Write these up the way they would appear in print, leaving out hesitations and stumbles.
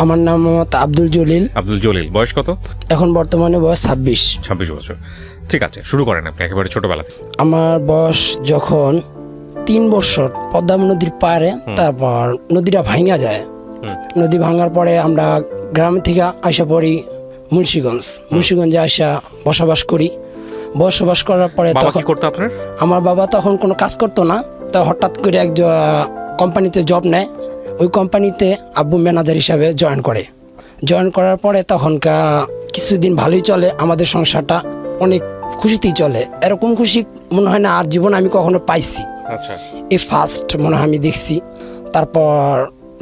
আমার নাম মোহাম্মদ আব্দুল জলিল। আব্দুল জলিল, বয়স কত? এখন বর্তমানে বয়স 26। 26 বছর। ঠিক আছে, শুরু করেন আপনি একেবারে ছোটবেলা থেকে। আমার বয়স যখন 3 বছর, পদ্মা নদীর পাড়ে, তারপর নদীটা ভাঙা যায়। নদী ভাঙার পরে আমরা গ্রাম থেকে আসা পড়ি মুন্সিগঞ্জে আসা বসবাস করি। বসবাস করার পরে বাবা তখন কি করতো আপনার? আমার বাবা তখন কোনো কাজ করতো না, তা হঠাৎ করে এক কোম্পানিতে জব নেয়। ওই কোম্পানিতে আব্বু ম্যানেজার হিসাবে জয়েন করার পরে তখনকার কিছুদিন ভালোই চলে, আমাদের সংসারটা অনেক খুশিতেই চলে। এরকম খুশি মনে হয় না আর জীবন আমি কখনো পাইছি। আচ্ছা, এই ফার্স্ট মনে হয় আমি দেখছি। তারপর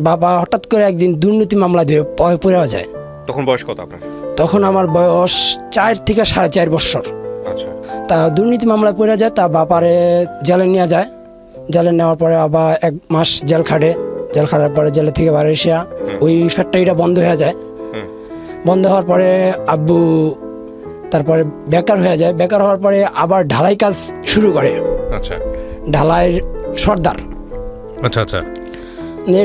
বাবা হঠাৎ করে একদিন দুর্নীতি মামলা দিয়ে পড়ে যায়। তখন বয়স কত আপনার? তখন আমার বয়স 4 থেকে 4.5 বছর। আচ্ছা, তা দুর্নীতি মামলায় পড়ে যায়, তা বাবারে জেলে নিয়ে যায়। জেলে নেওয়ার পরে আবার 1 মাস জেল খাটার পরে জেলে থেকে বাইরে এসে ওই ফ্যাক্টরিটা বন্ধ হয়ে যায়। বন্ধ হওয়ার পরে আব্বু তারপরে বেকার হয়ে যায়। বেকার হওয়ার পরে আবার ঢালাই কাজ শুরু করে। আচ্ছা, ঢালাইয়ের সর্দার। আচ্ছা, আচ্ছা,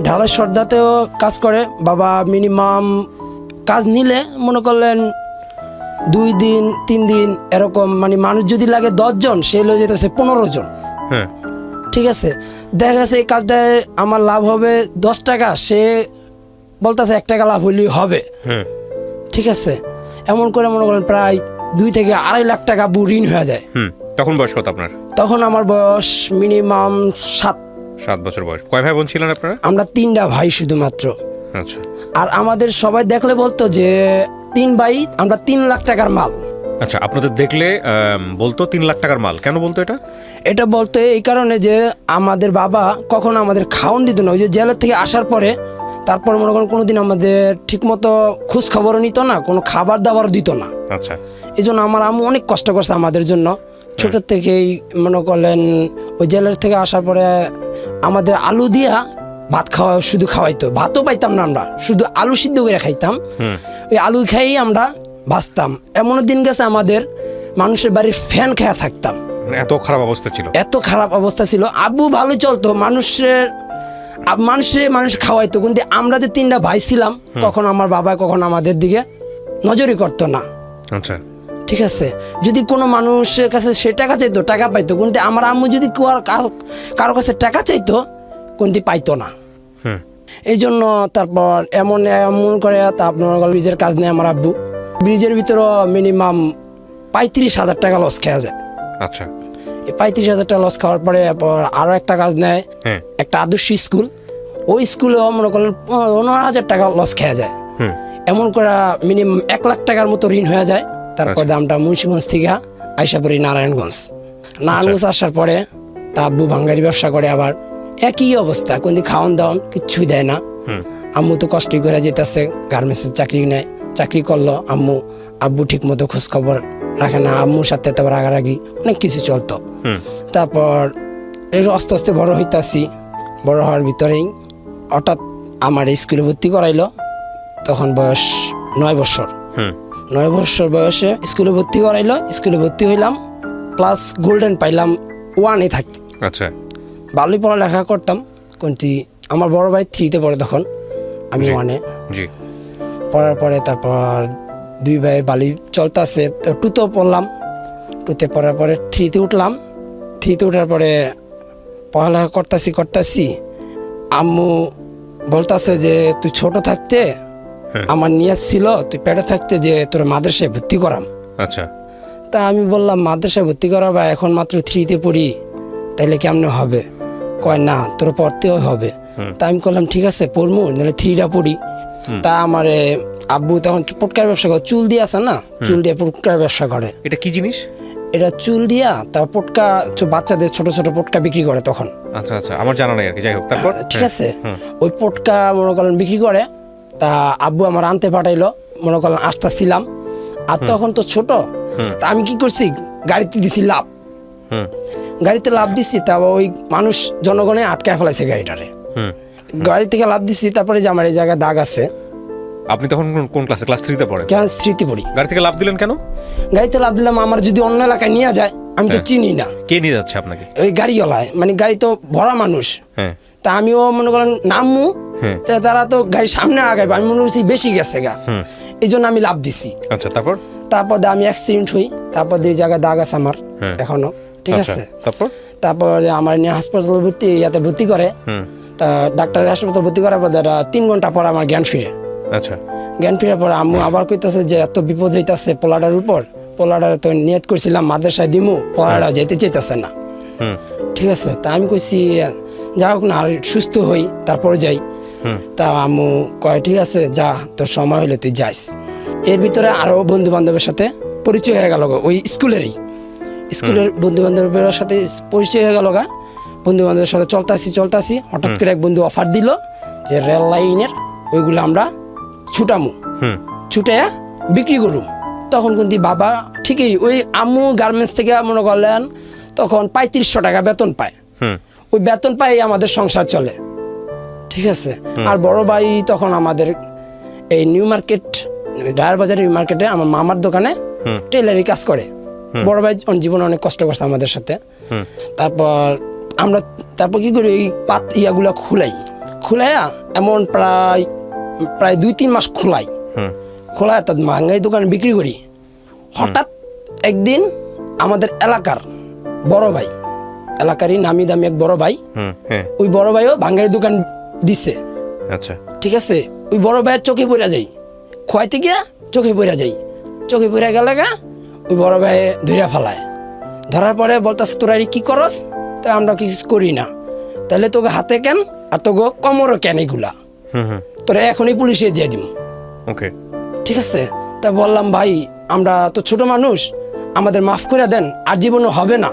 ঢালাই সর্দাতেও কাজ করে বাবা। মিনিমাম কাজ নিলে মনে করলেন 2 দিন 3 দিন এরকম, মানে মানুষ যদি লাগে 10 জন, সে লয়ে যেতেছে 15 জন। হ্যাঁ, ঠিক আছে, দেখা গেছে এই কাজটায় আমার লাভ হবে 10 টাকা, সে বলতেছে 1 টাকা লাভ হইলেই হবে। হ্যাঁ, ঠিক আছে, এমন করে মনে করেন প্রায় 2 থেকে 2.5 লাখ টাকা ঋণ হয়ে যায়। তখন বয়স কত আপনার? তখন আমার বয়স মিনিমাম 7 বছর বয়স। কয় ভাই বোন ছিলেন আপনারা? আমরা 3টা ভাই শুধুমাত্র। আচ্ছা, আর আমাদের সবাই দেখলে বলতো যে 3 ভাই আমরা 3 লাখ টাকার মাল। আচ্ছা, আপনাদের দেখলে বলতো 3 লাখ টাকার মাল। কেন বলতো এটা? এটা বলতে এই কারণে যে আমাদের বাবা কখনো আমাদের খাওয়ান দিত না। ওই যে জেলের থেকে আসার পরে তারপর মনে করেন কোনোদিন আমাদের ঠিকমতো খোঁজ খবরও নিত না, কোনো খাবার দাবারও দিত না। আচ্ছা, এই জন্য আমার আম্মু অনেক কষ্ট করছে আমাদের জন্য। ছোট থেকেই মনে করলেন ওই জেলের থেকে আসার পরে আমাদের আলু দিয়া ভাত শুধু খাওয়াইতো। ভাতও পাইতাম না, আমরা শুধু আলু সিদ্ধ করে খাইতাম। ওই আলু খাইয়েই আমরা বাঁচতাম। এমন দিন গেছে আমাদের মানুষের বাড়ির ফ্যান খেয়ে থাকতাম, এত খারাপ অবস্থা ছিল। এত খারাপ অবস্থা ছিল। আব্বু ভালো চলতো, মানুষ খাওয়াইতো, কিন্তু আমরা যে 3টা ভাই ছিলাম, কখন আমার বাবা কখন আমাদের দিকে নজরই করতো না। আচ্ছা, ঠিক আছে, যদি কোনো মানুষের কাছে সে টাকা চাইতো, টাকা পাইতো, কিন্তু আমার আম্মু যদি কারো কাছে টাকা চাইতো, কিন্তু পাইতো না। এই জন্য তারপর এমন করে আপনার ব্রিজের কাজ নেয় আমার আব্বু। ব্রিজের ভিতরে মিনিমাম 35,000 টাকা লস খাওয়া যায়। আচ্ছা, এই 35,000 টাকা লস খাওয়ার পরে আরও একটা কাজ নেয়, একটা আদর্শ স্কুল। ওই স্কুলেও মনে করলেন 15,000 টাকা লস খাওয়া যায়। এমন করে মিনিমাম 1 লাখ টাকার মতো ঋণ হয়ে যায়। তারপর আমরা মুন্সিগঞ্জ থেকে আইসা পড়ি নারায়ণগঞ্জ আসার পরে তা আব্বু ভাঙ্গারি ব্যবসা করে। আবার একই অবস্থা, কিন্তু খাওয়ান দাওয়ান কিচ্ছুই দেয় না। আম্মু তো কষ্টই করে যেতেছে, গার্মেন্টসের চাকরি করলো। আব্বু ঠিক মতো খোঁজ খবর রাখে না। আম্মুর সাথে তারপর রাগারাগি অনেক কিছু চলতো। তারপর আস্তে আস্তে বড় হইতাছি। বড় হওয়ার ভিতরেই হঠাৎ আমার স্কুলে ভর্তি করাইলো। তখন বয়স 9 বছর। 9 বছর বয়সে স্কুলে ভর্তি করাইলো। স্কুলে ভর্তি হইলাম, ক্লাস গোল্ডেন পাইলাম 1-এ থাকতে। আচ্ছা, ভালোই পড়ালেখা করতাম, কিন্তু আমার বড় ভাই 3-তে পড়ে, তখন আমি 1-এ। পড়ার পরে তারপর 2 ভাই ভালোই চলতেছে। 2-তেও পড়লাম। 2-তে পড়ার পরে 3-তে উঠলাম। 3-তে উঠার পরে পড়ালেখা করতেছি। আম্মু বলতেছে যে তুই ছোট থাকতে আমার নিয়ত ছিল তুই পেটে থাকতে যে তোর মাদ্রাসায় ভর্তি করাম। আচ্ছা, তা আমি বললাম মাদ্রাসায় ভর্তি করাবা, এখন মাত্র 3-তে পড়ি, তাইলে কেমনে হবে? কয় না, তোর পড়তেও হবে। তা আমি বললাম ঠিক আছে পড়মু, নাহলে 3টা পড়ি। তা আমার আব্বু তখন পটকার ব্যবসা করে, চুল দিয়ে আছে না, চুল দিয়ে পটকার ব্যবসা করে। এটা কি জিনিস? এটা চুল দিয়া তারপর পটকা, বাচ্চাদের ছোট ছোট পটকা বিক্রি করে তখন। আচ্ছা, আচ্ছা, আমার জানা নাই আর কি। যাই হোক, তারপর ঠিক আছে, ওই পটকা মনে করেন বিক্রি করে। তা আব্বু আমার আনতে পাঠাইলো, মনে করেন আসতেছিলাম। আর তখন তো ছোট, তা আমি কি করছি, গাড়িতে দিছি লাভ। গাড়িতে লাভ দিচ্ছি, তা ওই মানুষ জনগণে আটকায় ফেলাইছে গাড়িটারে। গাড়ি থেকে লাভ দিচ্ছি, তারপরে যে আমার এই জায়গায় দাগ আছে। আপনি তখন কোন ক্লাসে? ক্লাস 3-তে পড়েন? কেন 3-তে পড়ি। গাড়ি থেকে লাভ দিলেন কেন? গাড়িতে লাভ দিলাম, আমার যদি অন্য এলাকায় নিয়ে যায়, আমি তো চিনি না। কে নিয়ে যাচ্ছে আপনাকে? ওই গাড়িওয়ালায়, মানে গাড়ি তো ভরা মানুষ, তা আমিও মনে করেন নামমু, তা তারা তো গাড়ির সামনে আগাইবে, আমি মনে করছি বেশি গেছে গা, এই জন্য আমি লাভ দিছি। আচ্ছা, তারপর আমি অ্যাক্সিডেন্ট হই, তারপর দুই জায়গায় দাগ আছে আমার এখনো, ঠিক আছে। তারপর আমার নিয়ে হাসপাতালে ভর্তি করে, তা ডাক্তার হাসপাতালে ভর্তি করার পর 3 ঘন্টা পর আমার জ্ঞান ফিরে। আচ্ছা, জ্ঞান ফিরার পর আম্মু আবার কইতাছে যে এত বিপদ হইতাছে পোলাটার উপর, পোলাটা তো নিয়ত করছিলাম মাদ্রাসায় দিমু, পোলাটা যেতে চাইতেছে না, ঠিক আছে। তা আমি কইছি যা হোক না, আর সুস্থ হই তারপরে যাই। তা আম্মু কয় ঠিক আছে যা, তোর সময় হলে তুই যাইস। এর ভিতরে আরো বন্ধু বান্ধবের সাথে পরিচয় হয়ে গেল, ওই স্কুলের বন্ধু বান্ধবের সাথে পরিচয় হয়ে গেল গা। বন্ধু বান্ধবের সাথে চলতাছি হঠাৎ করে এক বন্ধু অফার দিল যে রেল লাইনের ওইগুলো আমরা ছুটাইয়া বিক্রি করুম। তখন কিন্তু বাবা ঠিকই ওই আম্মু গার্মেন্টস থেকে মনে করলেন তখন 3500 টাকা বেতন পায়, ওই বেতন পাই আমাদের সংসার চলে, ঠিক আছে। আর বড় ভাই তখন আমাদের এই নিউ মার্কেট ডায়ার বাজার নিউ মার্কেটে আমার মামার দোকানে টেলারি কাজ করে। বড় ভাই জীবনে অনেক কষ্ট করছে আমাদের সাথে। তারপর কি করি, ওই ইয়াগুলা খুলাইয়া এমন প্রায় 2-3 মাস খোলাই তার মাঙ্গাই দোকান বিক্রি করি। হঠাৎ একদিন আমাদের এলাকার বড় ভাই, এলাকারই নামি দামি এক বড় ভাই, ওই বড় ভাইও ভাঙ্গাই দোকান দিছে, আচ্ছা, ঠিক আছে। ওই বড় ভাইয়ের চোখে পড়ে যাই, খোয়াইতে গিয়া চোখে পড়ে গেলে গা, ওই বড় ভাই ধরার পরে বলতেছে তোরা কি করস? তো আমরা কিছু করি না। তাহলে তোকে হাতে কেন আর তোকে কোমরও কেন, এগুলা তোরা এখনই পুলিশে দিয়ে দিম, ওকে, ঠিক আছে। তা বললাম ভাই আমরা তো ছোট মানুষ, আমাদের মাফ করে দেন, আর জীবনও হবে না,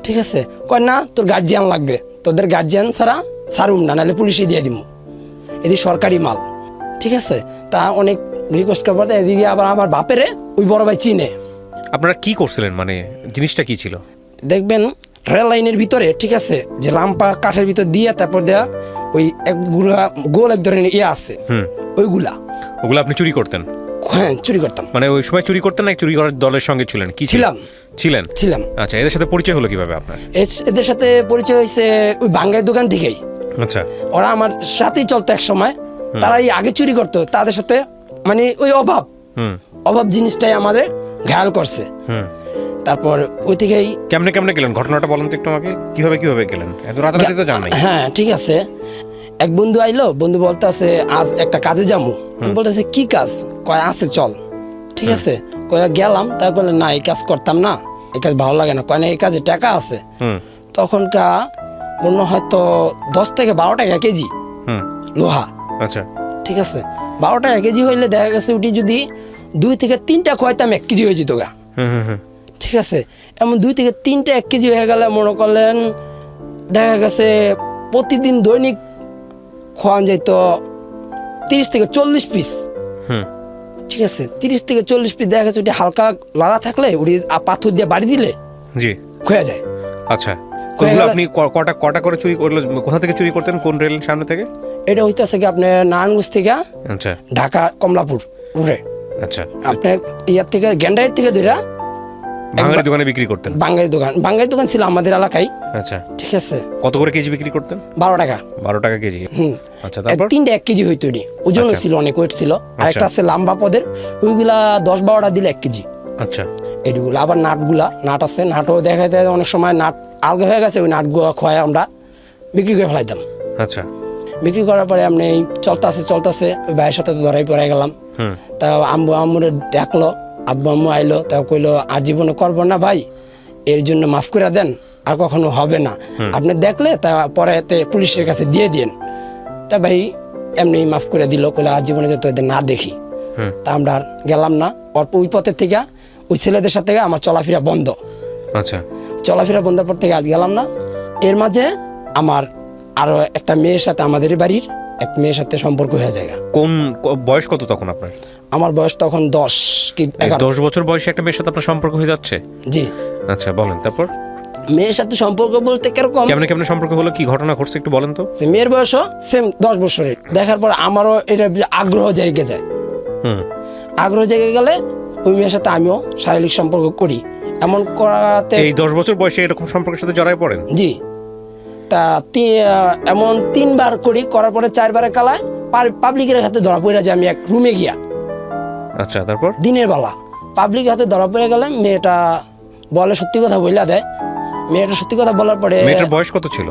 ঠিক আছে। কয় না তোর গার্জিয়ান লাগবে, তোদের গার্জিয়ান ছাড়া ছাড়ুম না, নাহলে পুলিশে দিয়ে দিব, এদি সরকারি মাল, ঠিক আছে। তা অনেক রিকোয়েস্ট করার পর এদিকে আবার আমার বাপেরে ওই বড় ভাই চিনে। আপনারা কি করছিলেন, মানে জিনিসটা কি ছিল? দেখবেন রেল লাইনের ভিতরে, ঠিক আছে, যে লাম্পা কাঠের ভিতর দিয়ে তারপর দেয়া ওই একগুলা গোল এক ধরনের আছে, ওগুলা আপনি চুরি করতেন? হ্যাঁ, চুরি করতাম। মানে ওই সময় চুরি করতেন না চুরি করার দলের সঙ্গে ছিলেন? কি ছিলেন? আচ্ছা, এদের সাথে পরিচয় হলো কিভাবে আপনার? এদের সাথে পরিচয় হয়েছে ওই বাঙ্গাই দোকান থেকেই। আচ্ছা, ওরা আমার সাথেই চলতো এক সময়, তারাই আগে চুরি করতো, তাদের সাথে মানে ওই অভাব জিনিসটাই আমাদের ঘায়াল করছে। তারপর ওই থেকেই কেমনে গেলেন, ঘটনাটা বলেন তো একটু আমাকে, কিভাবে গেলেন? এত রাতারাতি তো জান নাই। হ্যাঁ, ঠিক আছে। এক বন্ধু আইলো, বন্ধু বলতেছে আজ একটা কাজে যাবো। আমি বলতেছে কি কাজ? কয় আছে চল, ঠিক আছে। কয় গেলাম, তাই বলে না এই কাজ করতাম না, এই কাজ ভালো লাগে না। কয় না এই কাজে টাকা আছে। তখনকার মনে হয়তো 10 থেকে 12 টাকা কেজি লোহা, আচ্ছা, ঠিক আছে। 12 টাকা কেজি হইলে দেখা গেছে উঠি যদি 2 থেকে 3টা খোয়াইতাম 1 কেজি হয়ে যেত গা, ঠিক আছে। এমন 2 থেকে 3টা 1 কেজি হয়ে গেলে মনে করলেন দেখা গেছে প্রতিদিন দৈনিক খোয়ান যাইতো 30 থেকে 40 পিস, ঠিক আছে। 30 থেকে 40 পিস দেখা গেছে ওটি হালকা লড়া থাকলে উড়ি পাথর দিয়ে বাড়ি দিলে খোয়া যায়। আচ্ছা, আপনি কটা করে চুরি করলেন? কোথা থেকে চুরি করতেন, কোন রেল সামনে থেকে? এটা হইতেছে কি আপনার নারায়ণগঞ্জ থেকে ঢাকা কমলাপুর রোডে। আচ্ছা, আপনার ইয়ার থেকে গ্যান্ডাইয়ের থেকে ধরা বাঙালি দোকানে বিক্রি করতেন? বাঙালি দোকান ছিল আমাদের এলাকায়। আচ্ছা, ঠিক আছে। কত করে কেজি বিক্রি করতেন? 12 টাকা। 12 টাকা কেজি। আচ্ছা, তারপর 3টা 1 কেজি হইতো, ওজন ছিল অনেক, ওয়েট ছিল। আর একটা আছে লম্বা পদের, ওইগুলা 10-12টা দিলে 1 কেজি। আচ্ছা, এইগুলো আবার নাট আছে, নাটও দেখা যায় অনেক সময় নাট আলগা হয়ে গেছে, ওই নাটগুলো খোয়াই আমরা বিক্রি করে ফেলাইতাম। আচ্ছা, বিক্রি করার পরে আপনি চলতেছে ওই ভাইয়ের সাথে তো ধরাই পড়ে গেলাম। তা আম্মুরে ডাকলো, আম্মু আইলো, তা কইলো আর জীবনে করবো না ভাই, এর জন্য মাফ করে দেন, আর কখনো হবে না। আপনি দেখলে তা পরে পুলিশের কাছে দিয়ে দিন। তা ভাই এমনি মাফ করে দিল, কইলো আর জীবনে যাতে এদের না দেখি। তা আমরা আর গেলাম না। অল্প ওই পথের থেকে ওই ছেলেদের সাথে আমার চলাফেরা বন্ধ। আচ্ছা, চলাফেরা বন্ধের পর থেকে আজ গেলাম না। এর মাঝে আমার আরো একটা মেয়ের সাথে, আমাদের বাড়ির এক মেয়ের সাথে সম্পর্ক হয়ে যায়। কোন বয়স কত তখন আপনার? আমার বয়স তখন 10 কি 11। 10 বছর বয়সে একটা মেয়ের সাথে আপনার সম্পর্ক হয়ে যাচ্ছে? জি। আচ্ছা, বলেন তারপর। মেয়ের সাথে সম্পর্ক বলতে কিরকম, কেমনে সম্পর্ক হলো, কি ঘটনা ঘটছে একটু বলেন তো। মেয়ের বয়সও সেম 10 বছরের। দেখার পর আমারও এটা আগ্রহ জেগে যায়। আগ্রহ জেগে গেলে ওই মেয়ের সাথে আমিও শারীরিক সম্পর্ক করি। এমন করাতে এই 10 বছর বয়সে এরকম সম্পর্কের সাথে জড়ায় পড়েন? জি। তা এমন 3বার করার পরে 4বারে কালায় পাবলিকের হাতে ধরা পড়ে যায়। আমি এক রুমে গিয়া, আচ্ছা, তারপর দিনের বেলা পাবলিকের হাতে ধরা পড়ে গেলে মেয়েটা বলে সত্যি কথা বইলা দেয়। মেয়েটা সত্যি কথা বলার পরে, মেয়েটার বয়স কত ছিল?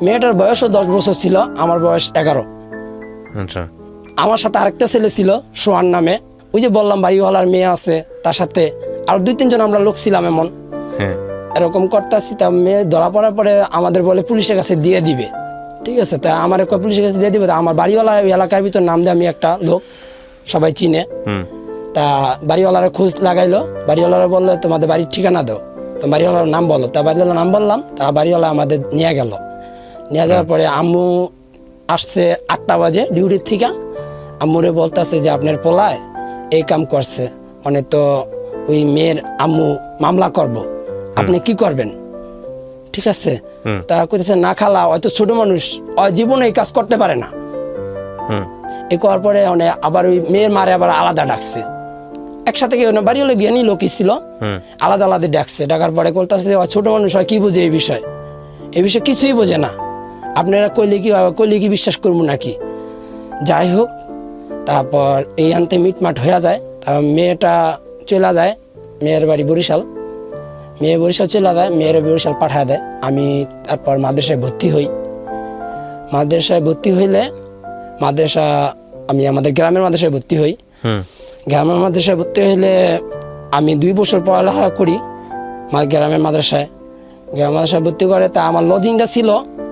মেয়েটার বয়সও 10 বছর ছিল, আমার বয়স 11। আচ্ছা, আমার সাথে আরেকটা ছেলে ছিল সোহান নামে, ওই যে বললাম বাড়িওয়ালার মেয়ে আছে, তার সাথে আর 2-3 জন আমরা লোক ছিলাম। এরকম করতেছি, তা মেয়ে ধরা পড়ার পরে আমাদের বলে পুলিশের কাছে দিয়ে দিবে। ঠিক আছে, তা আমার পুলিশের কাছে দিয়ে দিবে। তা আমার বাড়িওয়ালা এলাকার ভিতর নাম দিয়ে আমি একটা লোক সবাই চিনে, তা বাড়িওয়ালারা খোঁজ লাগাইলো। বাড়িওয়ালারা বললো তোমাদের বাড়ির ঠিকানা দাও, তো বাড়িওয়ালার নাম বলো। তা বাড়িওয়ালার নাম বললাম, তা বাড়িওয়ালা আমাদের নিয়ে গেল। নিয়ে যাওয়ার পরে আম্মু আসছে 8টা বাজে ডিউটির থেকে। আম্মুরে বলতেছে যে আপনার পোলায় এই কাম করছে, মানে তো ওই মেয়ের আম্মু মামলা করব, আপনি কি করবেন? ঠিক আছে, তা কইতেছে না খালা, হয়তো ছোট মানুষ, জীবনে এই কাজ করতে পারে না। এই করার পরে আবার ওই মেয়ের মারে আবার আলাদা ডাকছে, একসাথে বাড়ি হলে গিয়ে নি লোকই ছিল, আলাদা আলাদা ডাকছে। ডাকার পরে বলতেছে ছোট মানুষ হয় কি বুঝে এই বিষয় কিছুই বোঝে না, আপনারা কইলে কি বিশ্বাস করবো নাকি? যাই হোক, তারপর এই আনতে মিটমাট হয়ে যায়। তারপর মেয়েটা চলে যায়, মেয়ের বাড়ি বরিশাল। মেয়ে বরিশাল চলে যায়, মেয়ের বরিশাল পাঠায় দেয়। আমি তারপর মাদ্রাসায় ভর্তি হই। মাদ্রাসায় ভর্তি হইলে আমি আমাদের গ্রামের মাদ্রাসায় ভর্তি হই। গ্রামের মাদ্রাসায় ভর্তি হইলে আমি 2 বছর পড়ালেখা করি গ্রামের মাদ্রাসায়। গ্রামের মাদ্রাসায় ভর্তি করে, তা আমার লজিংটা ছিল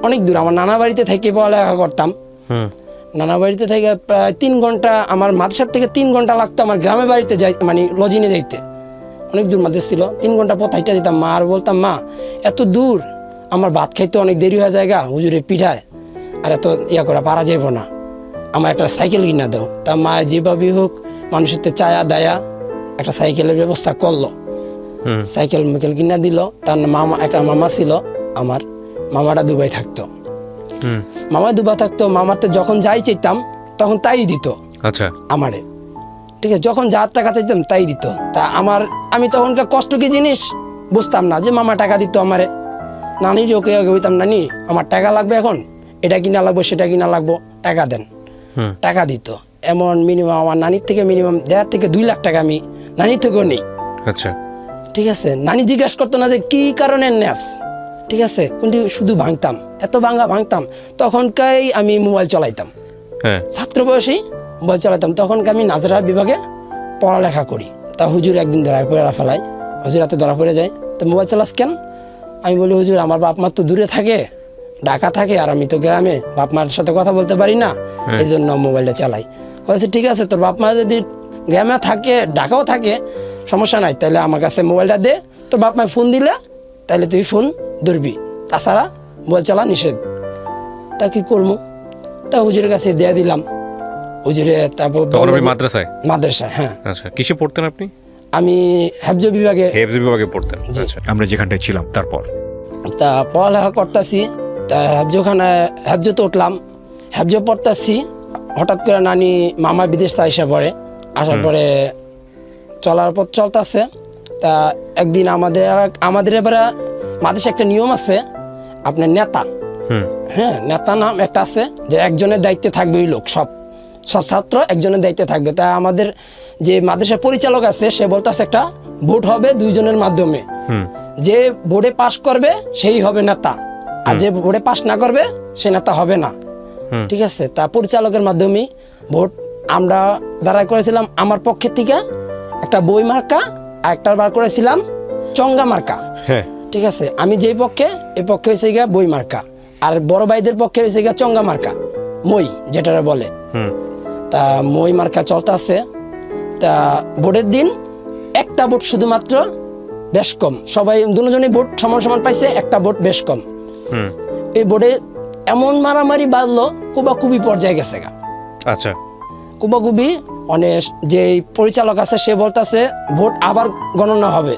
অনেক দূর। আমার নানা বাড়িতে থেকে পড়ালেখা করতাম। নানা বাড়িতে থেকে প্রায় 3 ঘন্টা, আমার মাদ্রাসার থেকে 3 ঘন্টা লাগতো আমার গ্রামের বাড়িতে মানে লজিংয়ে যাইতে। অনেক দূর মাদ্রাসা ছিল, 3 ঘন্টা পথ হাইটা যেতাম। মা আর বলতাম, মা এত দূর আমার ভাত খাইতে অনেক দেরি হয়ে যায়, হুজুরে পিঠায়, আর এত করা পারা যাইব না, আমার একটা সাইকেল কিনা দাও। তা মা যেভাবেই হোক মানুষের চায়া দায়া একটা সাইকেলের ব্যবস্থা করলো। সাইকেল কিনা দিল। তার একটা মামা ছিল আমার, মামাটা দুবাই থাকতো। মামাতে যখন যাই চাইতাম তখন তাই দিত। আচ্ছা, আমারে ঠিক আছে, যখন যার টাকা চাইতাম তাই দিত। তা আমি তখনকার কষ্ট কি জিনিস বুঝতাম না, যে মামা টাকা দিত আমারে। নানির ওকে হইতাম, নানি আমার টাকা লাগবে, এখন এটা কিনা লাগবো সেটা কিনা লাগবো, টাকা দেন। টাকা দিত। এমন মিনিমাম আমার নানির থেকে মিনিমাম 1.5 থেকে 2 লাখ টাকা আমি নানির থেকেও নেই। আচ্ছা, ঠিক আছে, নানি জিজ্ঞাসা করতো না যে কি কারণে নেস, ঠিক আছে, কিন্তু শুধু ভাঙতাম, এত ভাঙতাম। তখনকাই আমি মোবাইল চালাইতাম, ছাত্র বয়সী মোবাইল চালাইতাম। তখনকে আমি নাজরা বিভাগে পড়ালেখা করি। তা হুজুর একদিন ধরা ফেলাই, হুজুর হাতে ধরা পড়ে যায়। তো মোবাইল চালাস কেন? আমি বলি, হুজুর আমার বাপ মা তো দূরে থাকে, ঢাকা থাকে, আর আমি তো গ্রামে, বাপ মার সাথে কথা বলতে পারি না, এই জন্য মোবাইলটা চালাই। বলছে ঠিক আছে, তোর বাপ মা যদি গ্রামে থাকে, ঢাকাও থাকে, সমস্যা নাই, তাহলে আমার কাছে মোবাইলটা দে, তোর বাপ মায় ফোন দিলে তাহলে তুই ফোন ধরবি, তাছাড়া মোবাইল চালা নিষেধ। তা কি করবো? তা হুজুরের কাছে দিয়ে দিলাম। হুজুরে তারপর মাদ্রাসায়। হ্যাঁ। আচ্ছা, কিসে পড়তেন আপনি? আমি হেফজ বিভাগে পড়তেন। আচ্ছা, আমরা যেখানটায় ছিলাম। তারপর তা পড়ালেখা করতেছি, তা হেফজতে উঠলাম, হেফজ পড়তেছি। হঠাৎ করে নানি মামা বিদেশ আইসা পড়ে, আসার পরে চলার পথ চলতেছে। তা একদিন আমাদের এবারে মাদ্রাসায় একটা নিয়ম আছে, আপনার নেতা, নেতা নাম একটা আছে, যে একজনের দায়িত্বে থাকবে ওই লোক, সব ছাত্র একজনের দায়িত্বে থাকবে। তা আমাদের যে মাদ্রাসার পরিচালক আছে, সে বলতেছে একটা ভোট হবে 2 জনের মাধ্যমে, যে বোর্ডে পাশ করবে সেই হবে নেতা, আর যে বোর্ডে পাশ না করবে সে নেতা হবে না। ঠিক আছে, তা পরিচালকের মাধ্যমে ভোট আমরা দাঁড়াই করেছিলাম। আমার পক্ষের থেকে একটা বই মার্কা আর একটা বার করেছিলাম চঙ্গা মার্কা। ঠিক আছে, আমি যেই পক্ষে, এই পক্ষে হয়েছে গিয়া বই মার্কা, আর বড় ভাইদের পক্ষে হয়েছে গিয়া চঙ্গা মার্কা, মই যেটা বলে। তা মই মার্কা চলতে আছে। তা ভোটের দিন একটা ভোট শুধুমাত্র বেশ কম, সবাই দুজনেই ভোট সমান পাইছে, একটা ভোট বেশ কম। এই ভোটে এমন মারামারি বাঁধলো, কুবাকুবি পর্যায়ে গেছে গা। আচ্ছা, কুবাকুবি, মানে যে পরিচালক আছে সে বলতেছে ভোট আবার গণনা হবে,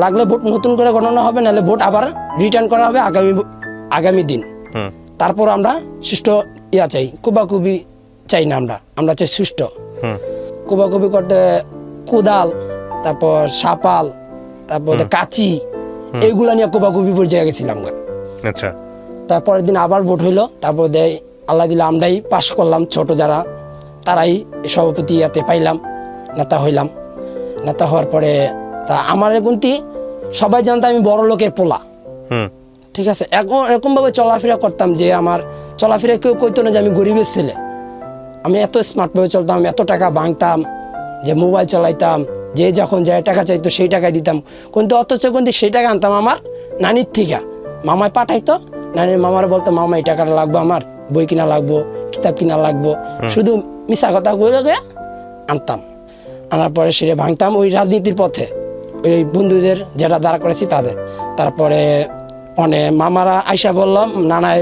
লাগলে ভোট নতুন করে গণনা হবে, নাহলে ভোট আবার রিটার্ন করা হবে আগামী দিন। তারপর আমরা সুষ্ঠু চাই, কুবাকুবি চাই না, আমরা চাই সুষ্ঠু। কুবাকুবি করতে কোদাল, তারপর সাপাল, তারপর কাঁচি, এইগুলা নিয়ে কুবাকুবি পর্যায়ে গেছিলাম। আচ্ছা। তারপরের দিন আবার ভোট হইলো, তারপর দেয় আল্লাহ দিলে আমরাই পাশ করলাম, ছোট যারা তারাই সভাপতি ইয়াতে পাইলাম, নেতা হইলাম। নেতা হওয়ার পরে তা আমার গুনতি সবাই জানতো আমি বড় লোকের পোলা। ঠিক আছে, এরকমভাবে চলাফেরা করতাম যে আমার চলাফেরা কেউ কইতো না যে আমি গরিবের ছেলে। আমি এত স্মার্টভাবে চলতাম, এত টাকা ভাঙতাম, যে মোবাইল চালাইতাম, যে যখন যে টাকা চাইতো সেই টাকায় দিতাম। কিন্তু অথচ কিন্তু সেই টাকা আনতাম আমার নানির থেকে, মামায় পাঠাইতো। নানির মামারা বলতো মামা এই টাকাটা লাগবো, আমার বই কিনা লাগবো, কিতাব কিনা লাগবো, শুধু মিশা কথা বলে আনতাম। আনার পরে সেটা ভাঙতাম ওই রাজনীতির পথে, ওই বন্ধুদের যারা দাঁড়া করেছি তাদের। তারপরে অনেক মামারা আইসা বললাম, নানায়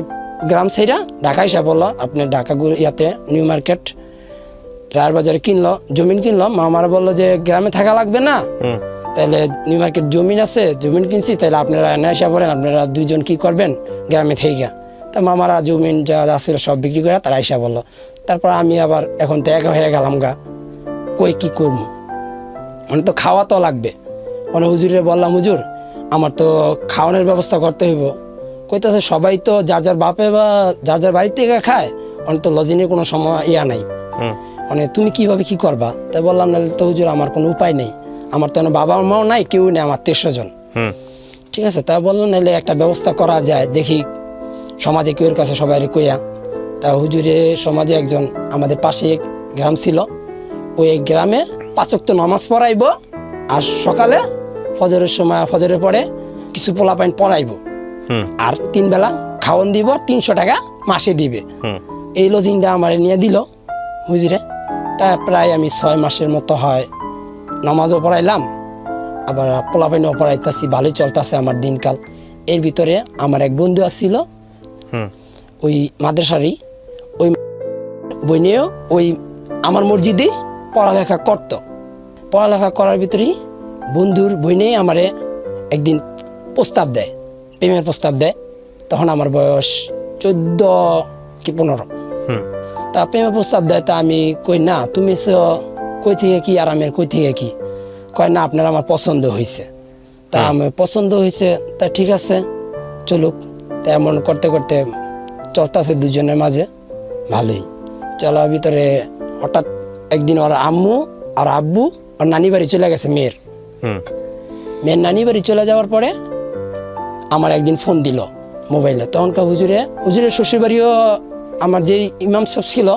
গ্রাম সেইরা ঢাকা আইসা বললো আপনি ঢাকা ইয়াতে নিউ মার্কেট রায়ের বাজারে কিনলো, জমিন কিনলো। মামারা বললো যে গ্রামে থাকা লাগবে না, তাহলে নিউ মার্কেট জমিন আছে, জমিন কিনছি, তাহলে আপনারা এনে আইসা বলেন আপনারা দুইজন কি করবেন গ্রামে থেকে। তা মামারা জমিন যা ছিল সব বিক্রি করে তারা আইসা বললো। তারপর আমি আবার এখন তো একা হয়ে গেলাম গা, কই কি করবো, মানে তো খাওয়া তো লাগবে। মানে হুজুরে বললাম হুজুর আমার তো খাওয়ানোর ব্যবস্থা করতে হইব। কইতেছে সবাই তো যার যার বাপে বা যার যার বাড়ির থেকে খায়, অনেক তো লজিনের কোনো সময় ইয়া নাই, মানে তুমি কিভাবে কি করবা? তাই বললাম না তো হুজুর আমার কোনো উপায় নেই, আমার তো বাবা মাও নাই, কেউ নেই, আমার 13 জন। ঠিক আছে, তা বললো নাহলে একটা ব্যবস্থা করা যায়, দেখি সমাজে কেউর কাছে সবাই কইয়া। তা হুজুরে সমাজে একজন আমাদের পাশে গ্রাম ছিল, ওই গ্রামে 5 ওয়াক্ত নামাজ পড়াইব, আর সকালে ফজরের সময় ফজরের পরে কিছু পোলাপাইন পড়াইব, আর 3 বেলা খাওয়ান দিব, 300 টাকা মাসে দিবে। এই লজিংটা আমার নিয়ে দিল হুজুরে। তা প্রায় আমি 6 মাসের মতো হয় নামাজও পড়াইলাম, আবার পোলাপাইনও পড়াইতেছি, ভালোই চলতেছে আমার দিনকাল। এর ভিতরে আমার এক বন্ধু আসছিল ওই মাদ্রাসারই, ওই বইনেও ওই আমার মসজিদে পড়ালেখা করতো। পড়ালেখা করার ভিতরেই বন্ধুর বইনে আমারে একদিন প্রস্তাব দেয়, প্রেমের প্রস্তাব দেয়। তখন আমার বয়স 14 কি 15। তা প্রেমের প্রস্তাব দেয়, তা আমি কই না তুমি কই থেকে কি আর আমি কই থেকে কি, কয় না আপনার আমার পছন্দ হয়েছে। তা আমি পছন্দ হয়েছে, তা ঠিক আছে চলুক। তা এমন করতে করতে চলতেছে দুজনের মাঝে ভালোই চলার ভিতরে। হঠাৎ একদিন ওর আম্মু আর আব্বু ওর নানি বাড়ি চলে গেছে, মেয়ের মেয়ের নানি বাড়ি চলে যাওয়ার পরে আমার একদিন ফোন দিল মোবাইলে। তখনকার হুজুরের শ্বশুর বাড়িও আমার যেই ইমাম সাহেব ছিল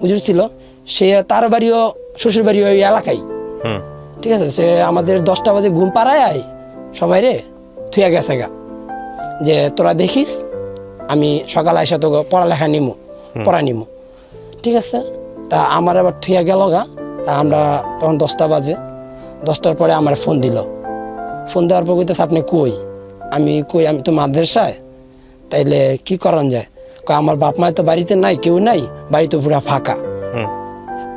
হুজুর ছিল, সে তার বাড়িও শ্বশুর বাড়িও ওই এলাকায়। ঠিক আছে, সে আমাদের 10টা বাজে ঘুম পাড়ায় সবাই রে থুয়া গেছে গা, যে তোরা দেখিস আমি সকালে এসে তো পড়ালেখা নিমু, পড়া নিমু। ঠিক আছে, তা আমার আবার থুয়া গেল গা। তা আমরা তখন 10টা বাজে, 10টার পরে আমার ফোন দিল। ফোন দেওয়ার পর কইতেছে আপনি কই? আমি কই আমি তো মাদ্রাসায়। তাইলে কি করান যায়? কয় আমার বাপ মায় তো বাড়িতে নাই, কেউ নাই, বাড়ি তো পুরা ফাঁকা,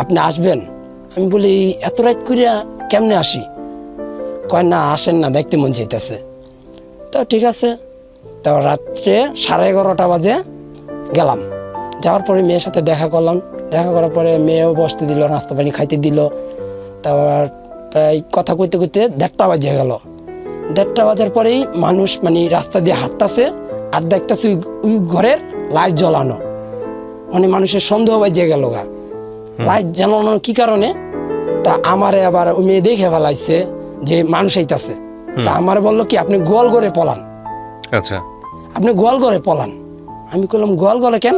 আপনি আসবেন? আমি বলি এত রাত করিয়া কেমনে আসি? কয় না আসেন না, দেখতে মন চাইতেছে। তো ঠিক আছে, তো রাত্রে 11:30 বাজে গেলাম। যাওয়ার পরে মেয়ের সাথে দেখা করলাম, দেখা করার পরে মেয়েও বসতে দিল, নাস্তা পানি খাইতে দিল। তারপর প্রায় কথা কইতে কইতে 1:30 বাজে গেল। 1:30 বাজার পরেই মানুষ মানে রাস্তা দিয়ে হাঁটতেছে, আর দেখতেছে ওই ঘরের লাইট জ্বলানো, মানে মানুষের সন্দেহ বাজে গেল গা, লাইট জ্বালানো কি কারণে? তা আমারে আবার ওই মেয়ে দেখে ফেলাইছে যে মানুষ আইতাছে। তা আমার বললো কি আপনি গোয়াল ঘরে পলান। আচ্ছা, আপনি গোয়াল ঘরে পলান। আমি বললাম গোয়াল ঘরে কেন?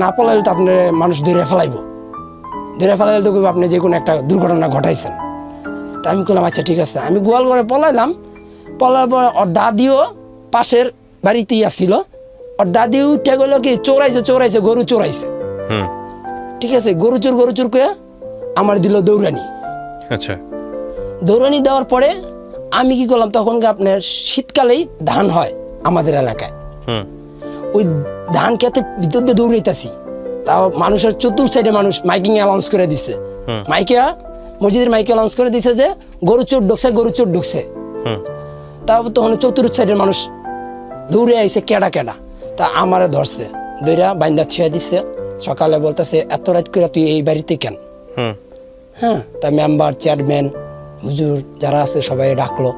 না পলাইলে তো আপনার মানুষ ধরে ফেলাইব, ধরে ফেলাইলে তো আপনি যে কোনো একটা দুর্ঘটনা ঘটাইছেন। তা আমি বললাম আচ্ছা ঠিক আছে। আমি গোয়াল ঘরে পলাইলাম। পলার পর ওর দাদিও পাশের বাড়িতেই আসছিল। ওর দাদি উঠে গেল কি চোরাইছে গরু চোরাইছে। ঠিক আছে, গরু চোর করে আমার দিল দৌড়ানি। আচ্ছা, দৌড়ানি দেওয়ার পরে আমি কি করলাম, তখন আপনার শীতকালেই ধান হয় আমাদের এলাকায়, ওই ধান খেতে ভিতর দিয়ে দৌড়াইতেছি। তাও মানুষের চতুর্থ সাইডে মানুষ মাইকিং অ্যানাউন্স করে দিছে, মসজিদের মাইকে অ্যানাউন্স করে দিছে যে গরু চোর ঢুকছে। তাও তখন চতুর্থ সাইডের মানুষ দৌড়ে আইছে কেডা। তা আমারে ধরছে, দৌড়া বাইন্দা থুয়া দিছে। সকালে বলতেছে এত রাত করে তুই এই বাড়িতে কেন? হ্যাঁ, তা মেম্বার চেয়ারম্যান হুজুর যারা আছে সবাই ডাকলো।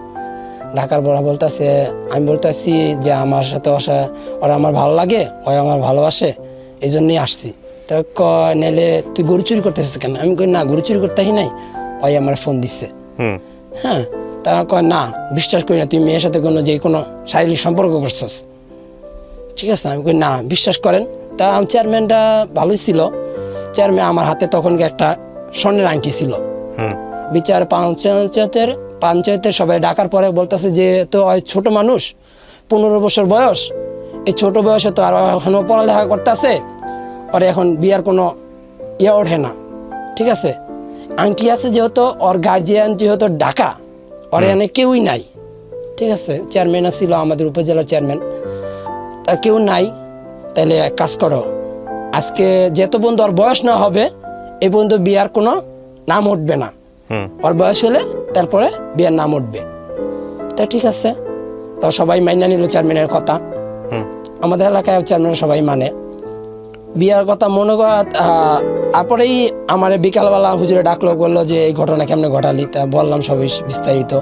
ডাকার পর বলতেছে, আমি বলতেছি যে আমার সাথে ওরা আমার ভালো লাগে, ওই আমার ভালোবাসে, এই জন্যই আসছি। তো কয় নাহলে তুই গরু চুরি করতেছিস কেন? আমি কই না, গরু চুরি করতেই নাই, ওই আমার ফোন দিচ্ছে। হ্যাঁ, তা কয় না, বিশ্বাস করি না, তুই মেয়ের সাথে কোনো শারীরিক সম্পর্ক করছস। ঠিক আছে, আমি কই না, বিশ্বাস করেন। তা চেয়ারম্যানটা ভালোই ছিল। চেয়ারম্যান আমার হাতে তখন একটা স্বর্ণের আংটি ছিল। বিচার পঞ্চায়েতের সবাই ডাকার পরে বলতেছে যে তো ছোট মানুষ, 15 বছর বয়স, এই ছোট বয়সে তো আর এখনো পড়ালেখা করতেছে, আর এখন বিয়ার কোনো ওঠে না। ঠিক আছে, আংটি আছে যেহেতু, ওর গার্জিয়ান যেহেতু ডাকা, ওর এখানে কেউই নাই। ঠিক আছে, চেয়ারম্যান ছিল আমাদের উপজেলার চেয়ারম্যান, তা কেউ নাই। তাহলে এক কাজ করো, আজকে যেহেতু পর্যন্ত ওর বয়স না হবে এই পর্যন্ত বিয়ার কোনো নাম উঠবে না, ওর বয়স হলে তারপরে বিয়ার নাম উঠবে। তা ঠিক আছে, তো সবাই মাইনা নিল চেয়ারম্যানের কথা। আমাদের এলাকায় চেয়ারম্যান সবাই মানে বিয়ার কথা মনে করা। তারপরেই আমার বিকালবেলা হুজুরে ডাকলো, বললো যে এই ঘটনা কেমনে ঘটালি। তা বললাম সবই বিস্তারিত।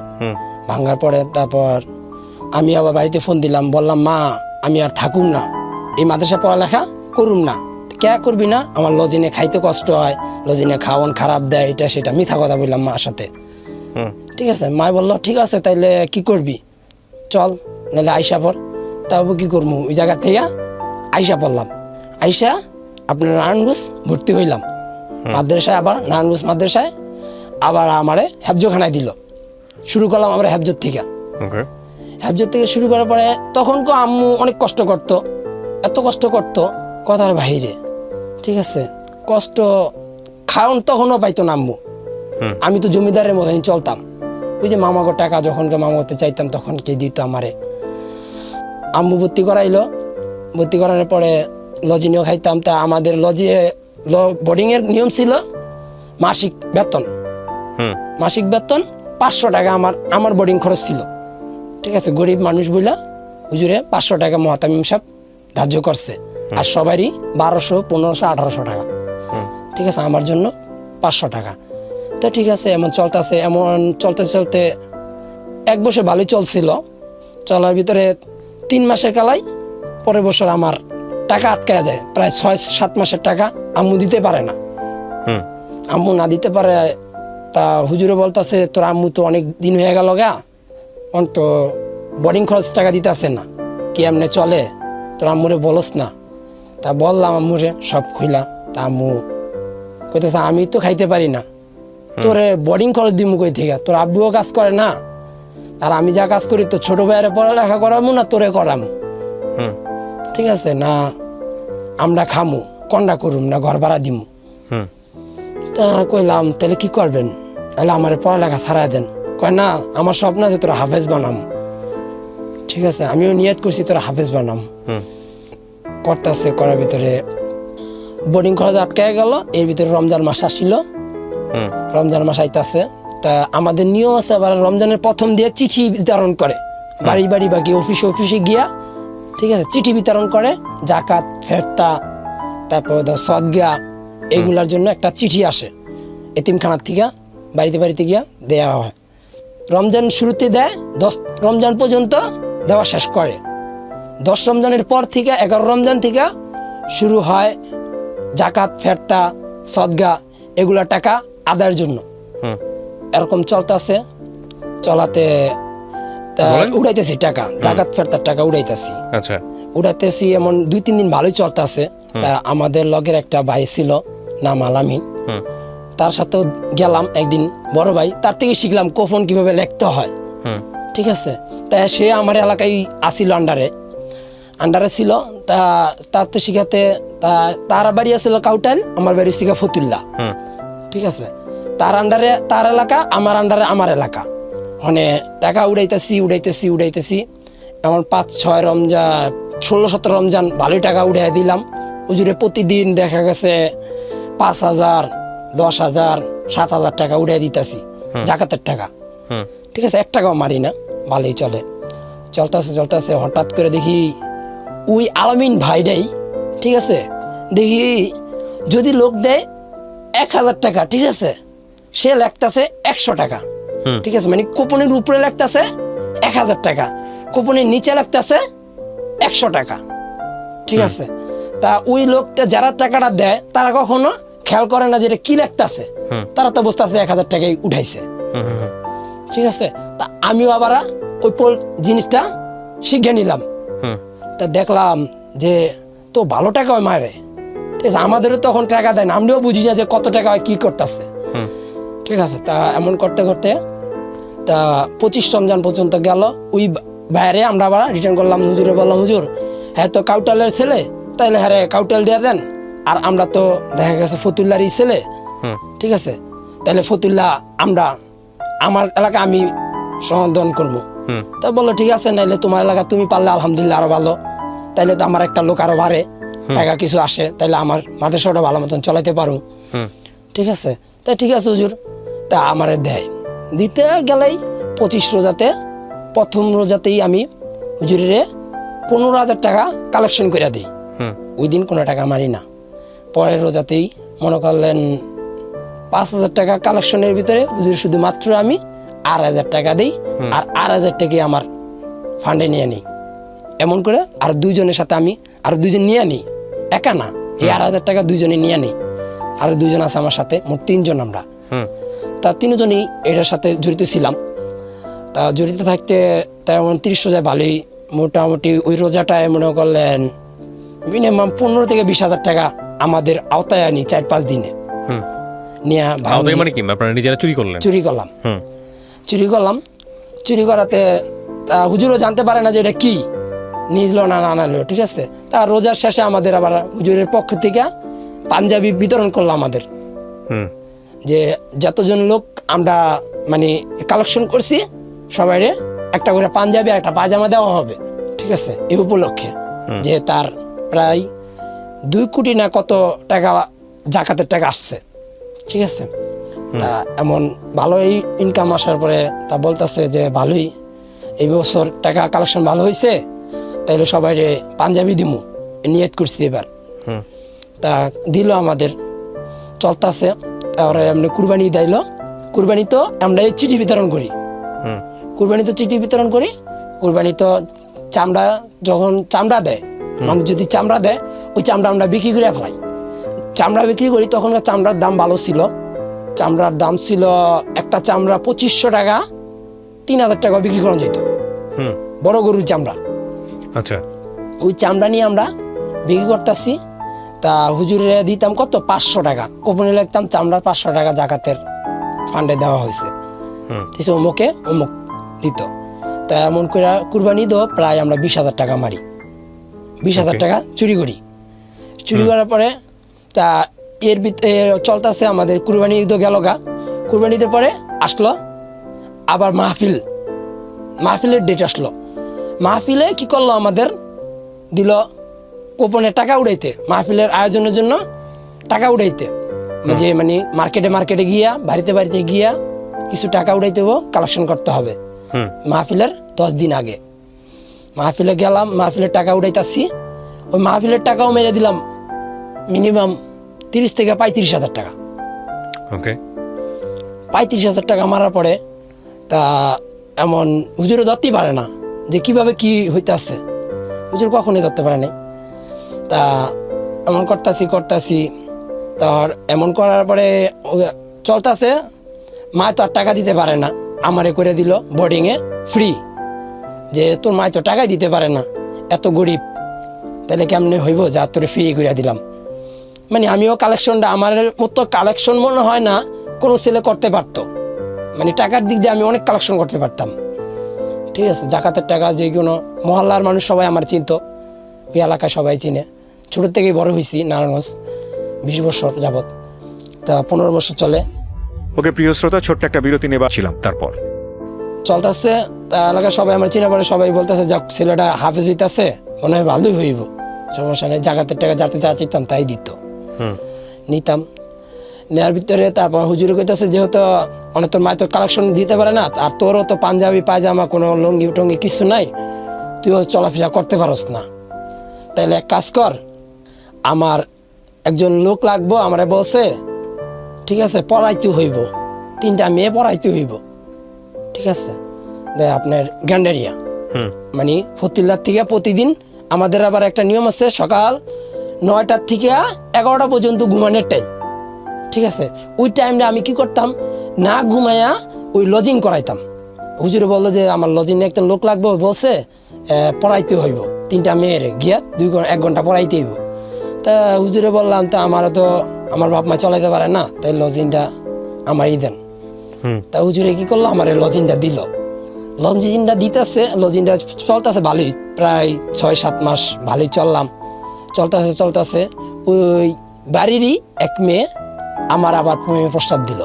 ভাঙ্গার পরে তারপর আমি আবার বাড়িতে ফোন দিলাম, বললাম মা আমি আর থাকুম না, এই মাদ্রাসা পড়ালেখা করুম না। কে করবি না? আমার লজিনে খাইতে কষ্ট হয়, লজিনে খাওয়ান খারাপ দেয়, এটা সেটা মিথ্যা কথা বললাম মার সাথে। ঠিক আছে, মা বললো ঠিক আছে তাইলে কি করবি, চল নাহলে আইসা পড়। তারপর কি করবো, ওই জায়গা থেকে আইসা পড়লাম। আইসা আপনার নারায়ণগঞ্জ ভর্তি হইলাম মাদ্রাসায়, আবার নারায়ণগঞ্জ মাদ্রাসায় আবার আমারে হেফজখানায় দিল। শুরু করলাম আবার হেফজত থেকে। হেফজত থেকে শুরু করার পরে তখন আম্মু অনেক কষ্ট করতো, এত কষ্ট করতো কথার বাহিরে। ঠিক আছে, কষ্ট খাওয়ান তখনও পাইতো না আম্মু। আমি তো জমিদারের মতন চলতাম, ওই যে মামাগো টাকা যখন মামা করতে চাইতাম তখন কে দিত আমারে। আম্মু ভর্তি করাইলো, ভর্তি করানোর পরে লজিনেও খাইতাম। তা আমাদের বোর্ডিংয়ের নিয়ম ছিল মাসিক বেতন, মাসিক বেতন 500 টাকা আমার বোর্ডিং খরচ ছিল। ঠিক আছে, গরিব মানুষ বইলা হুজুরে 500 টাকা মহাতামিম সাহেব ধার্য করছে, আর সবারই 1200, 1500, 1800 টাকা। ঠিক আছে, আমার জন্য 500 টাকা। তো ঠিক আছে, এমন চলতে চলতে 1 বছর ভালোই চলছিল। চলার ভিতরে 3 মাসের কালাই পরের বছর আমার টাকা আটকায় যায়, প্রায় 6-7 মাসের টাকা আম্মু দিতে পারে না। আম্মু না দিতে পারে, তা হুজুরে বলতেছে তোর আম্মু তো অনেক দিন হয়ে গেল গা, অন্ত বোর্ডিং খরচ টাকা দিতেছে না, কি এমনি চলে, তোর আম্মুরে বলস না। তা বললাম আম্মুরে সব খুইলা। তা আম্মু কইতেছে আমি তো খাইতে পারি না, তোরে বোর্ডিং খরচ দিমু কই থেকে, তোর আব্বুও কাজ করে না, আর আমি যা কাজ করি তো ছোট ভাইয়ের পড়ালেখা করামু না তোরে করামু। ঠিক আছে, না আমরা খামু, কন্ডা করুম না, ঘর ভাড়া দিমু। তা কইলাম তাহলে কি করবেন, তাহলে আমার পড়ালেখা ছাড়াই দেন। কয় না, আমার স্বপ্ন আছে তোরা হাফেজ বানাম। ঠিক আছে, আমিও নিয়ত করছি তোরা হাফেজ বানাম। করতেছে, করার ভিতরে বোর্ডিং খরচ আটকায় গেল। এর ভিতরে রমজান মাস আসছিল, রমজান মাস আইতাছে। তা আমাদের নিয়ম আছে, আবার রমজানের প্রথম দিয়ে চিঠি বিতরণ করে, বাড়ি বাড়ি বাকি অফিসে গিয়া। ঠিক আছে, চিঠি বিতরণ করে, জাকাত ফেরতা, তারপর সদগা, এগুলার জন্য একটা চিঠি আসে এতিমখানার থেকে, বাড়িতে গিয়া দেওয়া হয়। রমজান শুরুতে দেয়, 10 রমজান পর্যন্ত দেওয়া শেষ করে। 10 রমজানের পর থেকে 11 রমজান থেকে শুরু হয় জাকাত ফেরতা সদগা এগুলা টাকা আদায়ের জন্য। এরকম চলতেছে, চলাতে উড়াইতেছি টাকা, জাকাত ফেরতার টাকা উড়াইতেছি। আচ্ছা, উড়াইতেছি এমন 2-3 দিন ভালোই চলতেছে। তা আমাদের লগের একটা ভাই ছিল নাম আলামিন, তার সাথেও গেলাম একদিন, বড় ভাই, তার থেকে শিখলাম কফন কিভাবে লিখতে হয়। ঠিক আছে, তা সে আমার এলাকায় আসিল, আন্ডারে ছিল। তা তাতে শিখাতে, তার বাড়ি আসছিল কাউটাল, আমার বাড়ি ছিল ফতুল্লা। ঠিক আছে, তার আন্ডারে তার এলাকা, আমার আন্ডারে আমার এলাকা। মানে টাকা উড়াইতেছি এমন 5-6 রমজান, 16-17 রমজান ভালোই টাকা উড়াই দিলাম। হুজুরে প্রতিদিন দেখা গেছে 5,000, 10,000, 7,000 টাকা উড়াই দিতেছি জাকাতের টাকা। ঠিক আছে, 1 টাকাও মারি না, ভালোই চলতেছে। হঠাৎ করে দেখি ওই আলামিন ভাইটাই, ঠিক আছে, দেখি যদি লোক দেয় 1,000 টাকা, ঠিক আছে, সে লেখতেছে 100 টাকা। ঠিক আছে, মানে কুপনের উপরে লেখতেছে 1000 টাকা, কুপনের নিচে লাগতেছে 100 টাকা, ঠিক আছে। তা ওই লোকটা যারা টাকাটা দেয় তারা কখনো খেয়াল করে না যেটা কি লাগতেছে, তারা তো বুঝতেছে 1000 টাকাই উঠাইছে, ঠিক আছে। তা আমিও আবার ওই জিনিসটা শিখে নিলাম। তা দেখলাম যে তো ভালো টাকা হয় মারে, ঠিক আছে। আমাদেরও তখন টাকা দেয় না, আমরাও বুঝি না যে কত টাকা হয় কি করতেছে, ঠিক আছে। তা এমন করতে করতে তা 25 রমজান পর্যন্ত গেল। ওই বাইরে আমরা আবার রিটার্ন করলাম, হুজুরে বললাম হুজুর হ্যাঁ তো কাউটালের ছেলে, তাইলে হ্যাঁ কাউটাল দিয়ে দেন, আর আমরা তো দেখা গেছে ফতুল্লারই ছেলে, ঠিক আছে। তাহলে ফতুল্লা আমরা আমার এলাকা আমি সমাধান করবো। তা বললো ঠিক আছে, নাইলে তোমার এলাকা তুমি পারলে আলহামদুলিল্লাহ আরো ভালো, তাইলে তো আমার একটা লোক আরো বাড়ে, টাকা কিছু আসে, তাইলে আমার মাদ্রাসাটা ভালো মতন চালাইতে পারো, ঠিক আছে। তা ঠিক আছে হুজুর, তা আমারে দেয়। দিতে গেলেই 25 রোজাতে প্রথম রোজাতেই আমি হুজুরে 15,000 টাকা কালেকশন করে দিই। ওই দিন কোনো টাকা মারি না। পরের রোজাতেই মনে করলেন 5,000 টাকা কালেকশনের ভিতরে হুজুর শুধুমাত্র আমি 8,000 টাকা দিই, আর 8,000 টাকা আমার ফান্ডে নিয়ে নিই। এমন করে আর দুইজনের সাথে আমি আরো দুইজন নিয়ে নিই, একা না, এই 8,000 টাকা দুইজনে নিয়ে নিই। আর দুইজন আছে আমার সাথে, মোট 3 জন আমরা। তা 3 জনই এটার সাথে জড়িত ছিলাম। তা জড়িত থাকতে তেমন 30 রোজায় ভালোই মোটামুটি ওই রোজাটায় মনে করলেন মিনিমাম 15 থেকে 20,000 টাকা আমাদের আওতায় আনি 4-5 দিনে নিয়ে। মানে কি আপনারা নিজেরা চুরি করলেন? চুরি করলাম। চুরি করাতে হুজুরও জানতে পারে না যে এটা কি নিজলো না আনালো, ঠিক আছে। তা রোজার শেষে আমাদের আবার হুজুরের পক্ষ থেকে পাঞ্জাবি বিতরণ করলো আমাদের, যে যতজন লোক আমরা মানে কালেকশন করছি সবাই একটা করে পাঞ্জাবি আর একটা পায়জামা দেওয়া হবে, ঠিক আছে, এই উপলক্ষে। যে তার প্রায় 2 কোটি না কত টাকা জাকাতের টাকা আসছে, ঠিক আছে। তা এমন ভালোই ইনকাম আসার পরে তা বলতেছে যে ভালোই এই বছর টাকা কালেকশন ভালো হয়েছে, তাইলে সবাই পাঞ্জাবি দিমু নিয়ত করছি এবার। তা দিল আমাদের, চলতেছে। তারপরে এমনি কুরবানি দিল। কুরবানি তো আমরা এই চিঠি বিতরণ করি, কুরবানি তো চামড়া যখন চামড়া দেয়, মানুষ যদি চামড়া দেয় ওই চামড়া আমরা বিক্রি করে ফেলাই। চামড়া বিক্রি করি, তখন চামড়ার দাম ভালো ছিল। চামড়ার দাম ছিল একটা চামড়া 2500 টাকা, 3,000 টাকা বিক্রি করা যেত, বড় গরুর চামড়া। আচ্ছা, ওই চামড়া নিয়ে আমরা বিক্রি করতেছি। তা হুজুরে দিতাম কত 500 টাকা, কোপনে লিখতাম চামড়ার 500 টাকা জাকাতের ফান্ডে দেওয়া হয়েছে, অমুকে অমুক দিত। তা এমন করে কুরবানি দো প্রায় আমরা 20,000 টাকা মারি, 20,000 টাকা চুরি করার পরে তা এর ভিতরে চলতেছে আমাদের কুরবানি ঈদ গেল গা। কুরবানিতে পরে আসলো আবার মাহফিলের ডেট আসলো। মাহফিলে কি করলো আমাদের দিল কোপনে টাকা উড়াইতে, মাহফিলের আয়োজনের জন্য টাকা উড়াইতে, যে মানে মার্কেটে গিয়া বাড়িতে গিয়া কিছু টাকা উড়াইতে কালেকশন করতে হবে। মাহফিলের 10 দিন আগে মাহফিলে গেলাম, মাহফিলের টাকা উড়াইতেছি। ওই মাহফিলের টাকাও মেরে দিলাম মিনিমাম 30 থেকে 35,000 টাকা। 35,000 টাকা মারার পরে তা এমন হুজুরে ধরতেই পারে না যে কিভাবে কি হইতেছে, হুজুর কখনোই ধরতে পারে নাই। তা এমন করতেছি তার এমন করার পরে চলতেছে। মা তো আর টাকা দিতে পারে না, আমারে করে দিল বোর্ডিংয়ে ফ্রি, যে তোর মা তো টাকাই দিতে পারে না, এত গরিব, তাহলে কেমনে হইব যা তোরে ফ্রি করে দিলাম। মানে আমিও কালেকশনটা আমার মতো কালেকশন মনে হয় না কোনো ছেলে করতে পারতো, মানে টাকার দিক দিয়ে আমি অনেক কালেকশন করতে পারতাম, ঠিক আছে। জাকাতের টাকা যে কোনো মহল্লার মানুষ সবাই আমার চিনত, ওই এলাকায় সবাই চিনে। ছোটোর থেকেই বড় হয়েছি নারায়ণগঞ্জ, 20 বছর যাবৎ, তা 15 বছর চলে। ওকে প্রিয় শ্রোতা, ছোট্ট একটা বিরতি নেবার ছিলাম, তারপর চলতেছে। তা এলাকার সবাই আমার চিনে পরে সবাই বলতেছে যাক ছেলেটা হাফেজ হইতেছে, মনে হয় ভালোই হইব, সমস্যা নেই। জাকাতের টাকা যাতে যা চাইতাম তাই দিত, নিতাম। নেওয়ার ভিতরে তারপর হুজুরে কইতেছে যেহেতু অনেক তোর মায়ের তোর কালেকশন দিতে পারে না, আর তোরও তো পাঞ্জাবি পায়জামা কোনো লঙ্গি টঙ্গি কিছু নাই, তুইও চলাফেরা করতে পারস না, তাইলে এক কাজ কর, আমার একজন লোক লাগবো, আমারে বলছে, ঠিক আছে, পড়াইতে হইব, 3টা মেয়ে পড়াইতে হইব, ঠিক আছে। আপনার গ্যান্ডারিয়া, মানে ফতুল্লার থেকে প্রতিদিন আমাদের আবার একটা নিয়ম আছে, সকাল 9টার থেকে 11টা পর্যন্ত ঘুমানোর টাইম, ঠিক আছে। ওই টাইমটা আমি কি করতাম, না ঘুমাইয়া ওই লজিং করাইতাম। হুজুরে বললো যে আমার লজিং একটা লোক লাগবে, বলছে পড়াইতে হইব 3টা মেয়ের গিয়া 1 ঘন্টা পড়াইতে হইব। তা হুজুরে বললাম, তা আমারও তো আমার বাপ মা চলাইতে পারে না, তাই লজিংটা আমারই দেন। তা হুজুরে কি করলো, আমার লজিংটা দিল। লজিংটা দিতেছে, লজিংটা চলতেছে ভালোই, প্রায় 6-7 মাস ভালোই চলতেছে। ওই বাড়িরই এক মেয়ে আমার আবার প্রেমের প্রস্তাব দিল।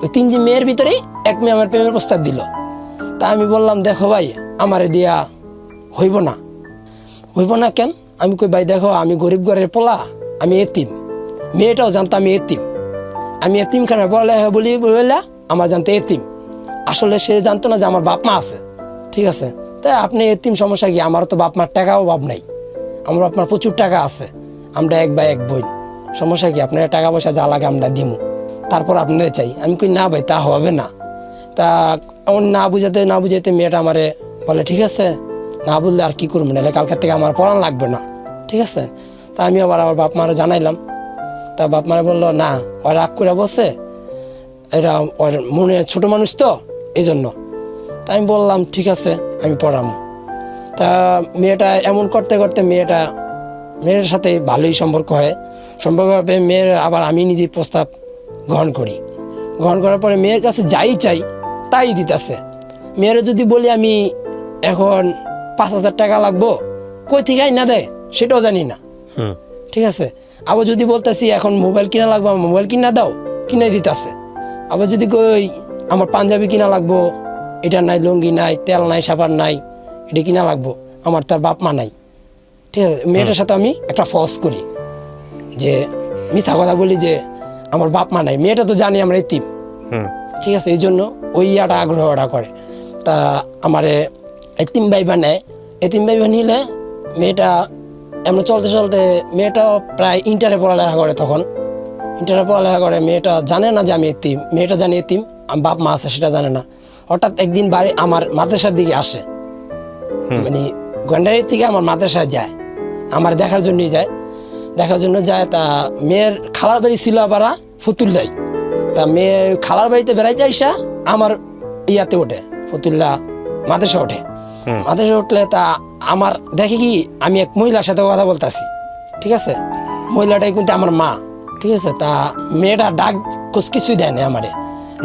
ওই 3 মেয়ের ভিতরে এক মেয়ে আমার প্রেমের প্রস্তাব দিল। তা আমি বললাম, দেখো ভাই, আমারে দিয়া হইব না কেন? আমি কই, ভাই দেখো, আমি গরিব ঘরের পোলা, আমি এতিম। মেয়েটাও জানতো আমি এতিমখানায় পড়ালেখা বলি বলে আমার জানতো এতিম। আসলে সে জানতো না যে আমার বাপ মা আছে, ঠিক আছে। তাই আপনি এতিম, সমস্যা কি? আমারও তো বাপ মার টাকাও অভাব নাই, আমার বাপ মার প্রচুর টাকা আছে, আমরা 1 ভাই 1 বোন, সমস্যা কি? আপনারা টাকা পয়সা যা লাগে আমরা দিমু, তারপর আপনারা চাই। আমি কই, না ভাই, তা হবে না। তা না বুঝাইতে মেয়েটা আমারে বলে, ঠিক আছে, না বললে আর কি করবো, নাহলে কালকের থেকে আমার পড়ান লাগবে না, ঠিক আছে। তা আমি আবার আমার বাপ মারে জানাইলাম। তা বাপ মারে বললো, না, ওর রাগ করে বসে, এটা ওর মনে ছোট মানুষ তো, এই জন্য। তা আমি বললাম, ঠিক আছে, আমি পড়াবো। তা মেয়েটা এমন করতে করতে মেয়ের সাথে ভালোই সম্পর্ক হয়। মেয়ের আবার আমি নিজে প্রস্তাব গ্রহণ করার পরে মেয়ের কাছে যাই চাই তাই দিতেছে। মেয়ের যদি বলি আমি এখন 5,000 টাকা লাগবো, কই থেকে না দেয় সেটাও জানি না, ঠিক আছে। আবার যদি বলতেছি এখন মোবাইল কিনা লাগবো, আমার মোবাইল কিনা দাও, কিনে দিতেছে। আবার যদি কই আমার পাঞ্জাবি কিনা লাগবো, এটা নাই, লুঙ্গি নাই, তেল নাই, সাবান নাই, এটা কিনা লাগবো, আমার তার বাপ মা নাই, ঠিক আছে। মেয়েটার সাথে আমি একটা ফস করি, যে মিথ্যা কথা বলি যে আমার বাপ মা নাই। মেয়েটা তো জানি আমরা এতিম, ঠিক আছে, এই জন্য ওই আগ্রহটা করে। তা আমারে এতিম ভাইবা নেয়। এতিম ভাইবা নিলে মেয়েটা এমন চলতে মেয়েটা প্রায় ইন্টারে পড়ালেখা করে। তখন ইন্টারে পড়ালেখা করে, মেয়েটা জানে না যে আমি এতিম, মেয়েটা জানে এতিম, আমার বাপ মা আছে সেটা জানে না। হঠাৎ একদিন বাড়ি আমার মাদ্রাসার দিকে আসে, মানে গন্ডারি থেকে আমার মাদ্রাসায় যায়, আমার দেখার জন্যই যায়। তা মেয়ের খালার বাড়ি ছিল আবার ফতুল্লাই। তা মেয়ে খালার বাড়িতে বেড়াইতে আইসা আমার ইয়াতে ওঠে, ফতুল্লা মাদ্রাসা ওঠে। মাদ্রাসা উঠলে তা আমার দেখে কি আমি এক মহিলার সাথে কথা বলতেছি, ঠিক আছে। মহিলাটাই কিন্তু আমার মা, ঠিক আছে। তা মেয়েটা ডাক কিছুই দেয় না আমারে,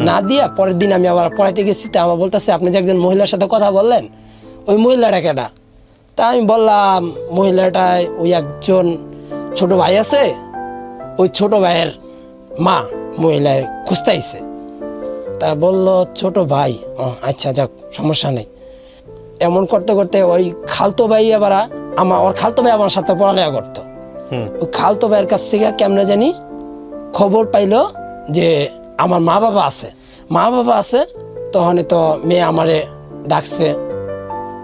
না দিয়া পরের দিন আমি আবার পড়াইতে গেছি। তা আমার বলতেছে, আপনি যে একজন মহিলার সাথে কথা বললেন, ওই মহিলাটা কেটা? তা আমি বললাম, মহিলাটায় ওই একজন ছোট ভাই আছে, ওই ছোট ভাইয়ের মা মহিলার খুঁজতেইছে। তা বললো, ছোট ভাই, ও আচ্ছা, যাক, সমস্যা নেই। এমন করতে করতে ওই খালতো ভাই আবার ওর খালতো ভাই আমার সাথে পড়ালেখা করতো। ওই খালতো ভাইয়ের কাছ থেকে কেমনে জানি খবর পাইলো যে আমার মা বাবা আছে। তখন তো মেয়ে আমারে ডাকছে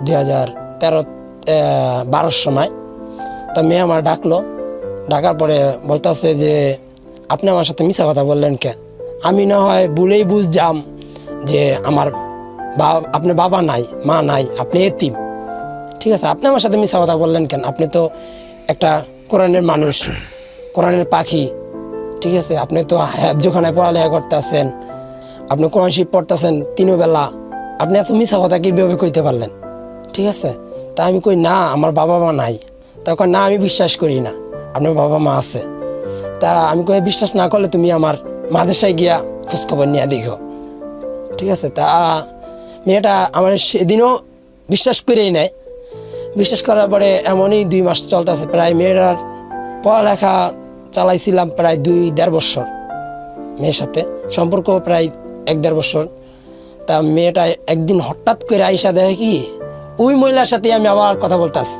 2013-12 সময়। তা মেয়ে আমার ডাকার পরে বলতেছে যে আপনি আমার সাথে মিছা কথা বললেন কে? আমি না হয় ভুলেই বুঝলাম যে আপনার বাবা নাই, মা নাই, আপনি এতিম, ঠিক আছে। আপনি আমার সাথে মিছা কথা বললেন কেন? আপনি তো একটা কোরআনের মানুষ, কোরআনের পাখি, ঠিক আছে। আপনি তো হেফজখানায় পড়ালেখা করতেছেন, আপনি কোরআন শরীফ পড়তেছেন 3 বেলা, আপনি এত মিছা কথা কীভাবে কইতে পারলেন, ঠিক আছে। তা আমি কই, না, আমার বাবা মা নাই। তখন না, আমি বিশ্বাস করি না, আপনার বাবা মা আছে। তা আমি কই, বিশ্বাস না করলে তুমি আমার মাদ্রাসায় গিয়া খোঁজখবর নিয়ে দেখো, ঠিক আছে। তা মেয়েটা আমার সেদিনও বিশ্বাস করেই নেয়। বিশ্বাস করার পরে এমনই 2 মাস চলতেছে, প্রায় মেয়েটার পড়ালেখা চালাইছিলাম প্রায় 2-1.5 বছর। মেয়ের সাথে সম্পর্ক প্রায় 1-1.5 বছর। তা মেয়েটা একদিন হঠাৎ করে আইসা দেখে কি ওই মহিলার সাথে আমি আবার কথা বলতেছি,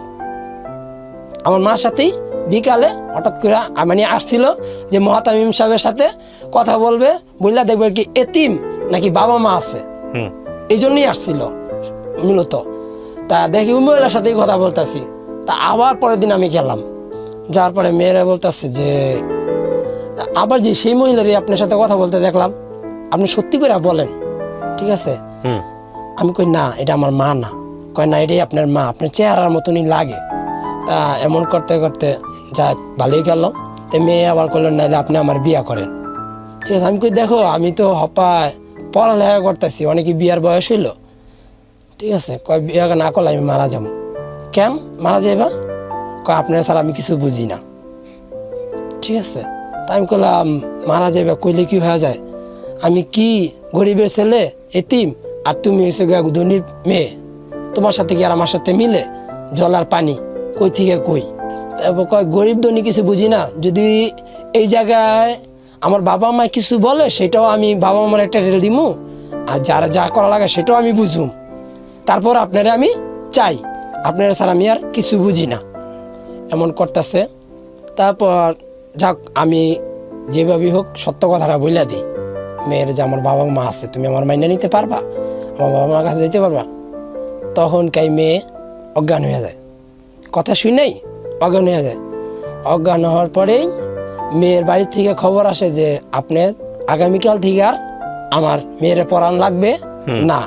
আমার মার সাথেই। বিকালে হঠাৎ করে মানে আসছিল যে মহাতামিম সাহেবের সাথে কথা বলবে, বললা দেখবে কি এতিম নাকি বাবা মা আছে, এই জন্যই আসছিল মূলত। তা দেখি ওই মহিলার সাথেই কথা বলতেছি। তা আবার পরের দিন আমি গেলাম, যাওয়ার পরে মেয়েরা বলতেছে যে আবার যে সেই মহিলারই আপনার সাথে কথা বলতে দেখলাম, আপনি সত্যি করে বলেন, ঠিক আছে। আমি কই না এটা আমার মা না। কয় না এটাই আপনার মা, আপনার চেহারার মতনই লাগে। তা এমন করতে করতে যা ভালোই গেল। তো মেয়ে আবার করলেন নাহলে আপনি আমার বিয়া করেন। ঠিক আছে, আমি কই দেখো আমি তো হপায় পড়ালেখা করতেছি, অনেকে বিয়ার বয়স হইল। ঠিক আছে, কয় বিয়া না করলে আমি মারা যাবো। কেন মারা যাইবা? কয় আপনার স্যার আমি কিছু বুঝি না। ঠিক আছে, তা আমি কইলাম মারা যাইবা কইলে কি হয়ে যায়? আমি কি গরিবের ছেলে এতিম, আর তুমি হচ্ছে ধনীর মেয়ে, তোমার সাথে কি আর আমার সাথে মিলে? জল আর পানি কই থেকে কই? তারপর কয় গরিব ধনী কিছু বুঝি না, যদি এই জায়গায় আমার বাবা মা কিছু বলে সেটাও আমি বাবা মার একটা রেল দিমু, আর যারা যা করা লাগে সেটাও আমি বুঝুম। তারপর আপনারা আমি চাই, আপনারা স্যার আমি আর কিছু বুঝি না। এমন করতেছে। তারপর যাক আমি যেভাবেই হোক সত্য কথাটা বইলা দিই মেয়ের যে আমার বাবা মা আছে, তুমি আমার মাইনে নিতে পারবা, আমার বাবা মার কাছে যেতে পারবা। তখন কাই মেয়ে অজ্ঞান হয়ে যায়, কথা শুনেই অজ্ঞান হয়ে যায়। অজ্ঞান হওয়ার পরেই মেয়ের বাড়ি থেকে খবর আসে যে আপনার আগামীকাল থেকে আর আমার মেয়ের পড়ান লাগবে না।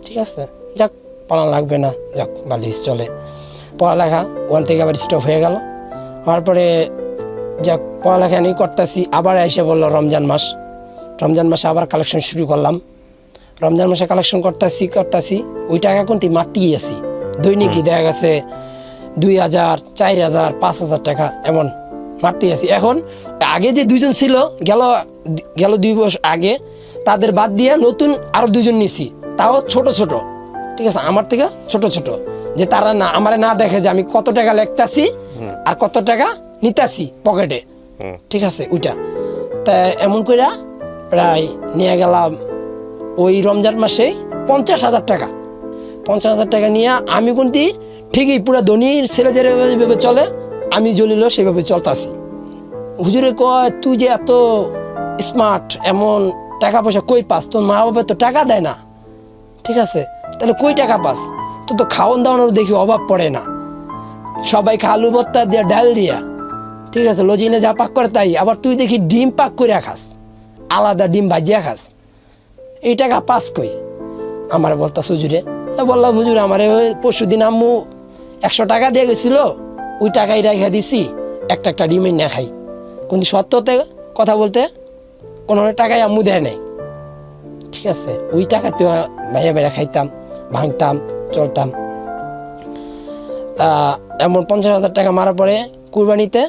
ঠিক আছে, যাক পড়ান লাগবে না, যাক বালিশ চলে। পড়ালেখা ওখান থেকে আবার স্টপ হয়ে গেল। হওয়ার পরে যাক পড়ালেখা নিয়ে করতেছি, আবার এসে বললো রমজান মাস। রমজান মাসে আবার কালেকশন শুরু করলাম। রমজান মাসে কালেকশন করতেছি ওই টাকা কিন্তু মারতে গিয়েছি। দৈনিকই দেখা গেছে 2,000, 4,000, 5,000 টাকা এমন মারতে গেছি। এখন আগে যে দুইজন ছিল গেল 2 বছর আগে, তাদের বাদ দিয়ে নতুন আরো 2জন নিছি, তাও ছোট ছোট। ঠিক আছে, আমার থেকে ছোট ছোট, যে তারা না আমারে না দেখে যে আমি কত টাকা লেখতাছি আর কত টাকা নিতাছি পকেটে। ঠিক আছে, ওইটা তা এমন করে প্রায় নিয়ে গেলাম ওই রমজান মাসে 50,000 টাকা। 50,000 টাকা নিয়ে আমি কিন্তু ঠিকই পুরো ধনীর ছেলে যেভাবে চলে আমি জলিল সেভাবে চলতাছি। হুজুরে কয় তুই যে এত স্মার্ট, এমন টাকা পয়সা কই পাস? তোর মা বাবা তো টাকা দেয় না। ঠিক আছে, তাহলে কই টাকা পাস? তোর তো খাওয়ান দাওয়ানোর দেখি অভাব পড়ে না, সবাই আলু ভর্তা দিয়া ডাল দিয়া, ঠিক আছে, লজিনে যা পাক করে তাই। আবার তুই দেখি ডিম পাক করে খাস, আলাদা ডিম ভাজিয়া খাস, এই টাকা পাস কই? আমার বলতা হুজুরে। তা বললাম হুজুর আমার পরশু দিন আম্মু 100 টাকা দিয়ে গেছিল, ওই টাকাই রেখে দিছি, একটা ডিমই না খাই। কিন্তু সত্যতে কথা বলতে কোনো টাকাই আম্মু দেয় নাই। ঠিক আছে, ওই টাকা তো বাইরে বাইরে খাইতাম, ভাঙতাম, চলতাম। তা এমন 50,000 টাকা মারার পরে কুরবানিতে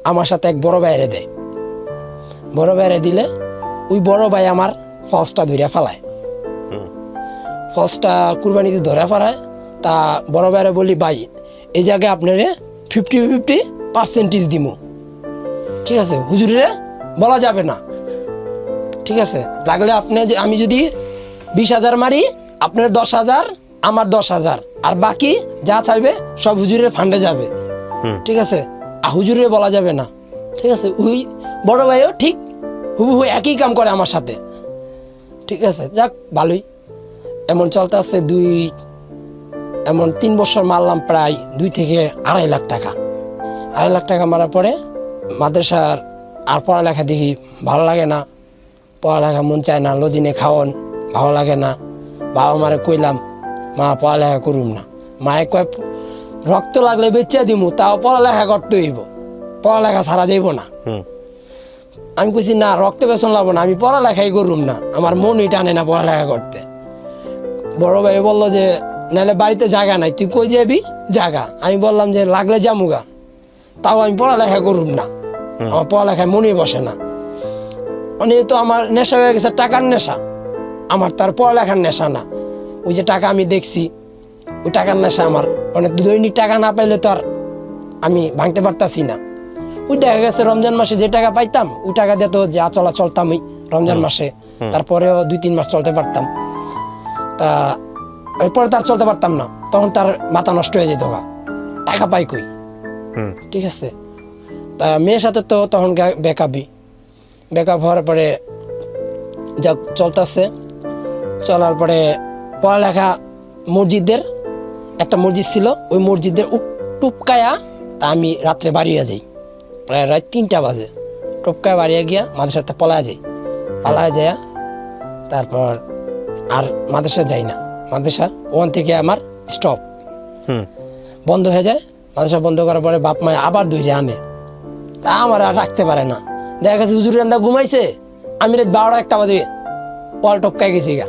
আমার সাথে এক বড় ভাইরে দেয়। বড় ভাইরে দিলে ওই বড় ভাই আমার ফলসটা ধরে ফেলায়। ফলসটা কুরবানিতে ধরে ফেলায়। তা বড় ভাইরে বলি ভাই এই জায়গায় আপনারে 50-50% দিমু। ঠিক আছে, হুজুরে বলা যাবে না। ঠিক আছে, লাগলে আপনি আমি যদি 20,000 মারি, আপনার 10,000, আমার 10,000, আর বাকি যা থাকবে সব হুজুরের ফান্ডে যাবে। ঠিক আছে, আর হুজুরে বলা যাবে না। ঠিক আছে, ওই বড় ভাইও ঠিক হুবহু একই কাম করে আমার সাথে। ঠিক আছে, যাক ভালোই। এমন চলতে আছে 3 বছর মারলাম প্রায় 2 থেকে 2.5 লাখ টাকা। 2.5 লাখ টাকা মারার পরে মাদ্রাসার আর পড়ালেখা দেখি ভালো লাগে না, পড়ালেখা মন চায় না, লজিনে খাওয়ান ভালো লাগে না। বাবা মারে কইলাম মা পড়ালেখা করুম না। মায়ে কয় রক্ত লাগলে বেচা দিমু, তাও পড়ালেখা করতে হইব, পড়ালেখা ছাড়া যাইব না। আমি কইছি না রক্ত বেচন লাগবো না, আমি পড়ালেখাই করুম না, আমার মনই টানে না পড়ালেখা করতে। বড় ভাই বললো যে নাহলে বাড়িতে জায়গা নাই, তুই কই যাবি জায়গা? আমি বললাম যে লাগলে যামুগা, তাও আমি পড়ালেখা করুম না, আমার পড়ালেখায় মনে বসে না। উনি তো আমার নেশা হয়ে গেছে, টাকার নেশা, আমার তার পড়ালেখার নেশা না। ওই যে টাকা আমি দেখছি, ওই টাকার নেশা আমার। মানে দৈনিক টাকা না পাইলে তো আর আমি ভাঙতে পারতাছি না। ওই দেখা গেছে রমজান মাসে যে টাকা পাইতাম ওই টাকা দিয়ে তো যা চলতামই রমজান মাসে। তারপরেও 2-3 মাস চলতে পারতাম। তা এরপরে তার চলতে পারতাম না, তখন তার মাথা নষ্ট হয়ে যেত, টাকা পাই কই। ঠিক আছে, তা মেয়ের সাথে তো তখন ব্যাকআপ হওয়ার পরে যা চলতেছে, চলার পরে পড়ালেখা মসজিদের একটা মসজিদ ছিল, ওই মসজিদের টুপকায়া তা আমি রাত্রে বাড়িয়ে যাই, প্রায় রাত 3টা বাজে। টুপকায়া বাড়িয়ে গিয়া মাদ্রাসাতে পালায় যাই। তারপর আর মাদ্রাসা যাই না, মাদ্রাসা ওখান থেকে আমার স্টপ বন্ধ হয়ে যায়। মাদ্রাসা বন্ধ করার পরে বাপ মায় আবার ধরে আনে, তা আমার আর রাখতে পারে না। দেখা গেছে হুজুর রান্দা ঘুমাইছে, আমি রাত 12-1 বাজে ওয়াল টপকায় গেছি গা,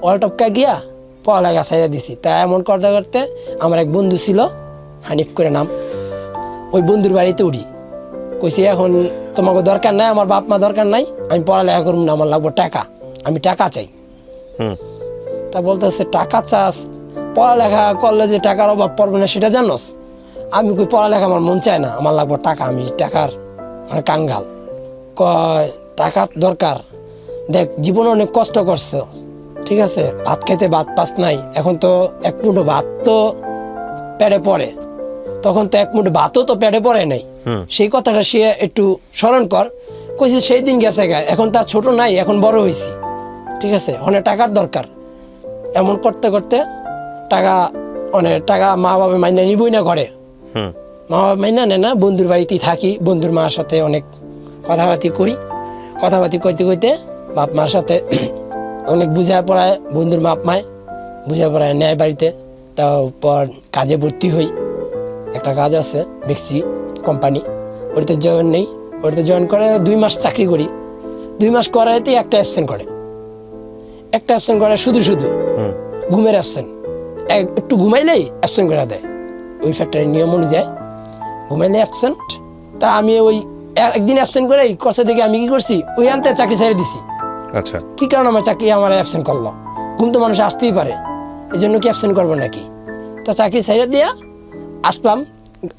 ওয়াল টপকায় গিয়া পড়ালেখা ছাইড়া দিছি। তা এমন করতে করতে আমার এক বন্ধু ছিল, হানিফ করে নাম, ওই বন্ধুর বাড়িতে উঠি। কইছি এখন তোমাকে দরকার নাই, আমার বাপ মা দরকার নাই, আমি পড়ালেখা করব না, আমার লাগবে টাকা, আমি টাকা চাই। তা বলতেছে টাকা চাস, পড়ালেখা করলে যে টাকার অভাব পড়বে না সেটা জানোস? আমি কই পড়ালেখা আমার মন চায় না, আমার লাগবে টাকা, আমি টাকার মানে কাঙ্গাল। কয় টাকার দরকার, দেখ জীবনে অনেক কষ্ট করছে, ঠিক আছে, ভাত খেতে ভাত পাস নাই, এখন তো এক মুঠো ভাত তো পেটে পড়ে, তখন তো এক মুঠো ভাতও তো পেটে পড়ে নাই। সেই কথাটা সে একটু স্মরণ কর। কইছে সেই দিন গেছে গা, এখন তার ছোট নাই, এখন বড় হয়েছি, ঠিক আছে, অনেক টাকার দরকার। এমন করতে করতে টাকা অনেক টাকা মা বাবা মাইনা নিবই না ঘরে, মা বাবা মাইনা নেয় না, বন্ধুর বাড়িতেই থাকি, বন্ধুর মার সাথে অনেক কথাবার্তি কই, কথাবার্তি কইতে কইতে বাপ মার সাথে অনেক বুঝায় পড়ায়, বন্ধুর বাপ মায় বুঝায় পড়ায় নেয় বাড়িতে। তারপর কাজে ভর্তি হই, একটা কাজ আছে দেখছি কোম্পানি, ওটাতে জয়েন নেই, ওটাতে জয়েন করে 2 মাস চাকরি করি। 2 মাস করাইতেই একটা অ্যাবসেন্ট করে, একটা অ্যাবসেন্ট করে শুধু শুধু ঘুমের অ্যাবসেন্ট, একটু ঘুমাইলেই অ্যাবসেন্ট করে দেয়, ওই ফ্যাক্টরির নিয়ম অনুযায়ী ঘুমাইলে অ্যাবসেন্ট। তা আমি ওই একদিন অ্যাবসেন্ট করে কষে দেখে আমি কি করছি, ওই আনতে চাকরি ছেড়ে দিছি। আচ্ছা, কি কারণ আমার চাকরি আমার অ্যাবসেন্ট করলো, ঘুম তো মানুষ আসতেই পারে, এই জন্য কি অ্যাবসেন্ট করবো নাকি? তা চাকরি ছেড়ে দিয়া আসলাম,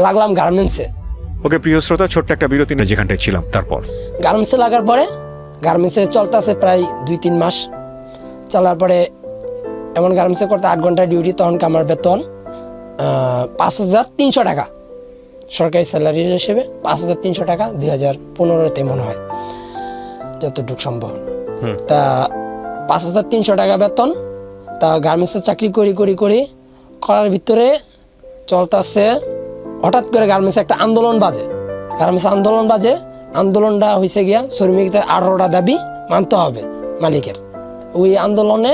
লাগলাম গার্মেন্টসে। ওকে প্রিয় শ্রোতা, ছোট্ট একটা বিরতি নিয়ে যেখানটায় ছিলাম তারপর। গার্মেন্টসে লাগার পরে গার্মেন্টসে চলতেছে প্রায় 2-3 মাস, চলার পরে এমন গার্মেন্টসে করতে 8 ঘন্টা ডিউটি, তখন আমার বেতন 5,300 টাকা, সরকারি স্যালারি হিসেবে 5,300 টাকা, 2015-তে মনে হয় যতটুকু সম্ভব। তা 5,300 টাকা বেতন। তা গার্মেন্টসে চাকরি করার ভিতরে চলতেছে, হঠাৎ করে গার্মেন্টসে একটা আন্দোলন বাজে, আন্দোলনটা হয়েছে গিয়া শ্রমিকদের 18টা দাবি মানতে হবে মালিকের। ওই আন্দোলনে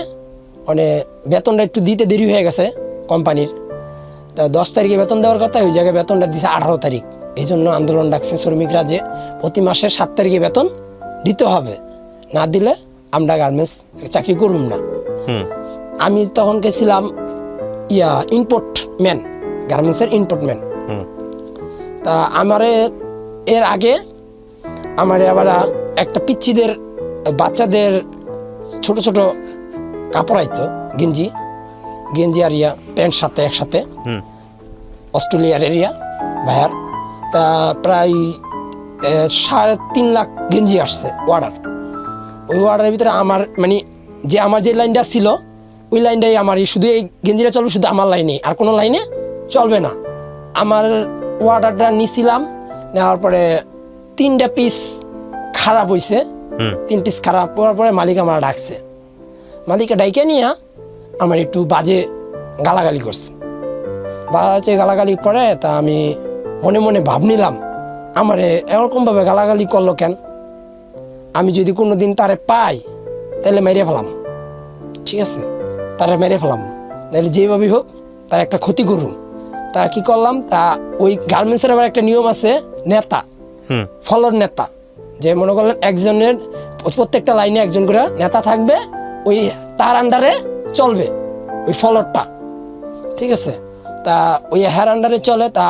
মানে বেতনটা একটু দিতে দেরি হয়ে গেছে কোম্পানির, তা 10 তারিখে বেতন দেওয়ার কথা, ওই জায়গায় বেতনটা দিছে 18 তারিখ। এই জন্য আন্দোলন ডাকছে শ্রমিকরা যে প্রতি মাসের 7 তারিখে বেতন দিতে হবে, না দিলে আমরা গার্মেন্টস চাকরি করুম না। আমি তখন গেছিলাম ইম্পোর্ট ম্যান, গার্মেন্টসের ইম্পোর্ট ম্যান। তা আমারে এর আগে আমারে আবার একটা পিচ্ছিদের বাচ্চাদের ছোট ছোট কাপড় আইতো, গেঞ্জি আর প্যান্ট সাথে একসাথে, অস্ট্রেলিয়ার এরিয়া ভাইয়ার। তা প্রায় 3.5 লাখ গেঞ্জি আসছে অর্ডার। ওই অর্ডারের ভিতরে আমার মানে আমার যে লাইনটা ছিল ওই লাইনটাই আমার, শুধু এই গেঞ্জিটা চলবে শুধু আমার লাইনে, আর কোনো লাইনে চলবে না। আমার অর্ডারটা নিছিলাম, নেওয়ার পরে 3টা পিস খারাপ হয়েছে, 3 পিস খারাপ হওয়ার পরে মালিক আমার ডাকছে, মালিককে ডাইকে নিয়ে আমার একটু বাজে গালাগালি করছে। বাজে গালাগালি পরে তা আমি মনে মনে ভাব নিলাম, আমারে এরকমভাবে গালাগালি করলো কেন, আমি যদি কোনো দিন তারে পাই তাহলে মেরে ফেলাম, ঠিক আছে, তারা মেরে ফেলাম, তাহলে যেভাবেই হোক তার একটা ক্ষতি করুম। তা কি করলাম, তা ওই গার্মেন্টসের আবার একটা নিয়ম আছে, নেতা, ফলর নেতা, যে মনে করলেন একজনের প্রত্যেকটা লাইনে একজন করে নেতা থাকবে, ওই তার আন্ডারে চলবে ওই ফলরটা, ঠিক আছে। তা ওই হেয়ার আন্ডারে চলে। তা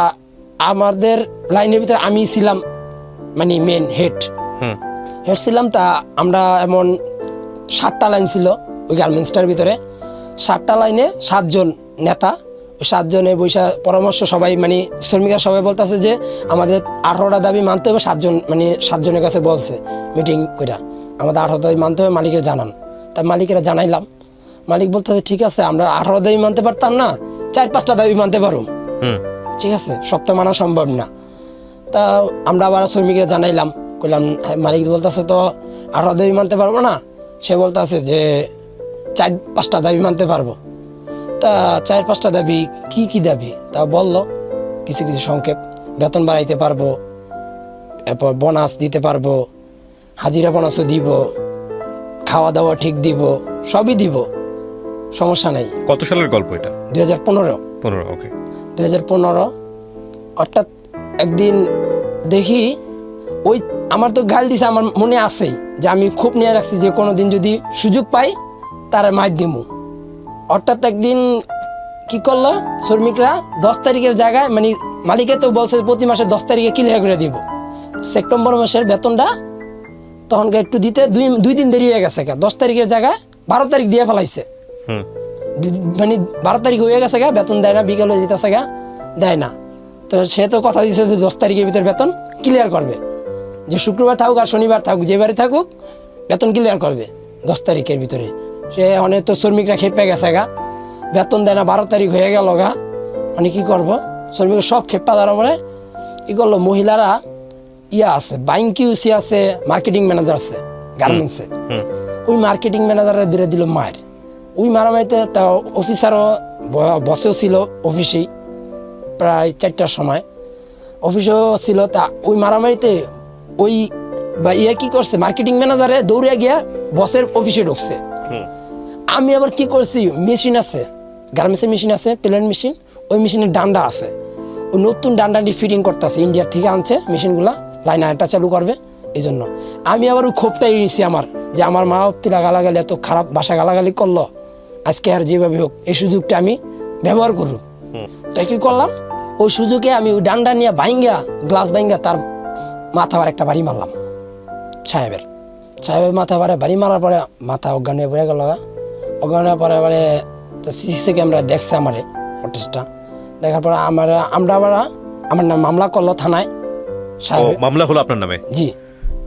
আমাদের লাইনের ভিতরে আমি ছিলাম মানে মেন হেড ছিলাম। তা আমরা এমন 7টা লাইন ছিল ওই গার্মেন্টসটার ভিতরে, 7টা লাইনে 7 জন নেতা, ওই 7 জনে বৈশা পরামর্শ, সবাই মানে শ্রমিকরা সবাই বলতেছে যে আমাদের 18টা দাবি মানতে হবে, 7 জন মানে 7 জনের কাছে বলছে মিটিং করে আমাদের 18 দাবি মানতে হবে, মালিকের জানান। তাই মালিকেরা জানাইলাম, মালিক বলতেছে ঠিক আছে আমরা 18 দাবি মানতে পারতাম না, 4-5টা দাবি মানতে পারুম, ঠিক আছে, সব তো মানা সম্ভব না। তা আমরা আবার শ্রমিকরা জানাইলাম, কইলাম মালিক বলতেছে তো 18 দাবি মানতে পারবো না, সে বলতেছে যে 4-5টা দাবি মানতে পারবো। তা 4-5টা দাবি কি দাবি তা বললো কিছু সংক্ষেপ, বেতন বাড়াইতে পারবো, এরপর বোনাস দিতে পারবো, হাজিরা বোনাসও দিব, খাওয়া দাওয়া ঠিক দিব, সবই দিব, সমস্যা নেই। কত সালের গল্প এটা? 2015। 15, ওকে। 2015 অর্থাৎ একদিন দেখি ওই আমার তো গাল দিছে, আমার মনে আছেই যে আমি খুব নিয়ে রাখছি যে কোনো দিন যদি সুযোগ পাই তারা মাইর দিমু। অর্থাৎ একদিন কি করলো শ্রমিকরা 10 তারিখের জায়গায়, মানে মালিকে তো বলছে প্রতি মাসে 10 তারিখে ক্লিয়ার করে দিব, সেপ্টেম্বর মাসের বেতনটা তখন একটু দিতে 2 দিন দেরি হয়ে গেছে। 10 তারিখের জায়গায় 12 তারিখ দিয়ে ফেলাইছে, মানে 12 তারিখ হয়ে গেছে, বেতন দেয় না, বিকেল হয়ে যেতেছে, দেয় না। তো সে তো কথা দিয়েছে যে 10 তারিখের ভিতরে বেতন ক্লিয়ার করবে, যে শুক্রবার থাকুক আর শনিবার থাকুক, যে বারে থাকুক বেতন ক্লিয়ার করবে 10 তারিখের ভিতরে। সে অনেক তো শ্রমিকরা খেপে গেছে, বেতন দেয় না, 12 তারিখ হয়ে গেল, মানে কি করবো, শ্রমিক সব খেপা দেওয়ার পরে কি করলো, মহিলারা আছে বাইংকিউসি আছে, মার্কেটিং ম্যানেজার আছে গার্মেন্টসে, ওই মার্কেটিং ম্যানেজাররা ধরে দিল মায়ের। ওই মারামারিতে তা অফিসারও বসেও ছিল অফিসেই, প্রায় 4টার সময় অফিসেও ছিল। তা ওই মারামারিতে ওই কি করছে, মার্কেটিং ম্যানেজারে দৌড়ে গিয়া বসের অফিসে ঢুকছে। আমি আবার কি করছি, মেশিন আছে গার্মেন্টসের, মেশিন আছে প্লেন মেশিন, ওই মেশিনের ডান্ডা আছে, ওই নতুন ডান্ডাটি ফিটিং করতেছে, ইন্ডিয়ার থেকে আনছে মেশিনগুলা, লাইন আরেকটা চালু করবে, এই জন্য আমি আবার ওই ক্ষোভটাই নিয়েছি আমার, যে আমার মা তিরা গালাগালি এত খারাপ ভাষা গালাগালি করলো, আজকে আর যেভাবে হোক এই সুযোগটা আমি ব্যবহার করব। তাই কি করলাম, ওই সুযোগে আমি ওই ডান্ডা নিয়ে গ্লাস ভাঙ্গা তার মাথা আর একটা বাড়ি মারলাম। সাহেবের মাথা বাড়ি মারার পরে মাথা অজ্ঞান হয়ে পড়ে গেল। অজ্ঞান হয়ে পরে এবারে সিসি ক্যামেরা দেখছে আমারে, ফুটেজটা দেখার পরে আমরা আবার আমার নাম মামলা করলো থানায়। মামলা হলো আপনার নামে? জি।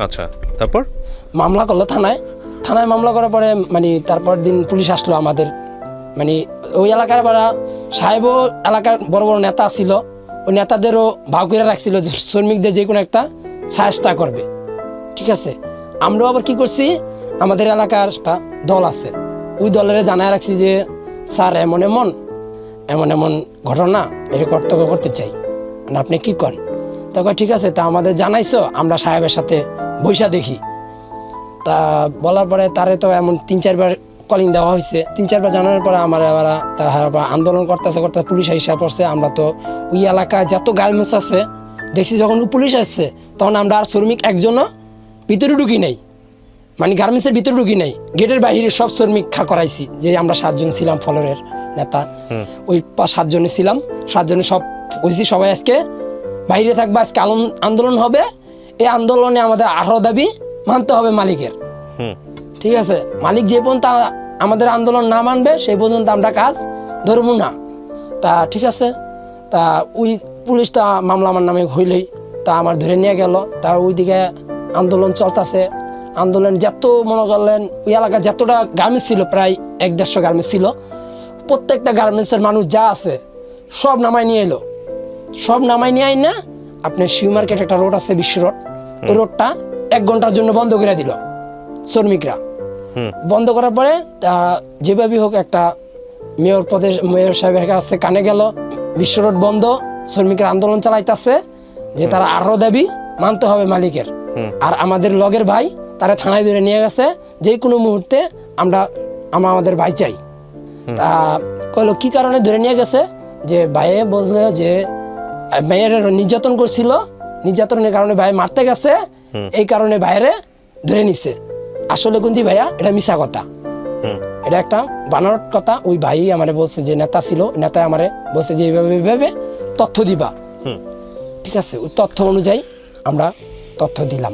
আচ্ছা, তারপর মামলা করলো থানায় মামলা করার পরে মানে তারপর দিন পুলিশ আসলো আমাদের, মানে ওই এলাকার সাহেবও এলাকার বড় বড় নেতা ছিল, ওই নেতাদেরও ভাও করে রাখছিল যে শ্রমিকদের যে কোনো একটা সাহায্য করবে, ঠিক আছে। আমরাও আবার কি করছি, আমাদের এলাকার একটা দল আছে, ওই দলের জানায় রাখছি যে স্যার এমন এমন ঘটনা এটা কর্তব্য করতে চাই, আপনি কি করেন? তখন ঠিক আছে, তা আমাদের জানাইছো, আমরা সাহেবের সাথে বৈশা দেখি। তা বলার পরে তারে তো এমন 3-4বার কলিং দেওয়া হয়েছে, 3-4বার জানানোর পরে আমার আবার আন্দোলন করতেছে পুলিশ হিসাব করছে। আমরা তো ওই এলাকায় যত গার্মেন্টস আছে দেখছি, যখন পুলিশ আসছে তখন আমরা আর শ্রমিক একজনও ভিতরে ঢুকি নাই, মানে গার্মেন্টসের ভিতরে ঢুকি নাই, গেটের বাইরে সব শ্রমিক খাড় করাইছি। যে আমরা 7 জন ছিলাম ফলোরের নেতা, ওই 7 জনে ছিলাম, 7 জনে সব বলছি সবাই আজকে বাইরে থাকবে, আজকে আন্দোলন হবে। এই আন্দোলনে আমাদের 18 দাবি মানতে হবে মালিকের, ঠিক আছে। মালিক যে পর্যন্ত আমাদের আন্দোলন না মানবে সেই পর্যন্ত আমরা কাজ ধরবো না। তা ঠিক আছে, তা ওই পুলিশটা মামলা আমার নামে হইলেই তা আমার ধরে নিয়ে গেল। তা ওইদিকে আন্দোলন চলতেছে, আন্দোলন যত মনে করলেন ওই এলাকায় যতটা গার্মেন্টস ছিল, প্রায় 1-150 গার্মেন্টস ছিল, প্রত্যেকটা গার্মেন্টসের মানুষ যা আছে সব নামাই নিয়ে এলো। সব নামাই নিয়ে আই না, আপনার শিউ মার্কেট একটা রোড আছে, বিশ্ব রোড, ওই রোডটা 1 ঘন্টার জন্য বন্ধ করে দিল শ্রমিকরা। বন্ধ করার পরে যেভাবে হোক একটা মেয়র সাহেবের কাছে কানে গেল, বিশ্ব রোড বন্ধ, শ্রমিকের আন্দোলন চালাইতেছে যে তারা 18 দাবি মানতে হবে মালিকের। আর আমাদের লগের ভাই তারা থানায় ধরে নিয়ে গেছে, যে কোনো মুহূর্তে আমাদের ভাই চাই। তা কইলো কি কারণে ধরে নিয়ে গেছে, যে ভাইয়ে বলছে যে মেয়ের নির্যাতন করছিল, নির্যাতনের কারণে ভাই মারতে গেছে, এই কারণে ভাইরে ধরে নিছে। আসলে কিন্তু ভাইয়া এটা মিছা কথা, এটা একটা বানানোর কথা। ওই ভাই আমারে বলছে, যে নেতা ছিল, নেতা আমারে বলছে যে এইভাবে তথ্য দিবা, ঠিক আছে। ওই তথ্য অনুযায়ী আমরা তথ্য দিলাম।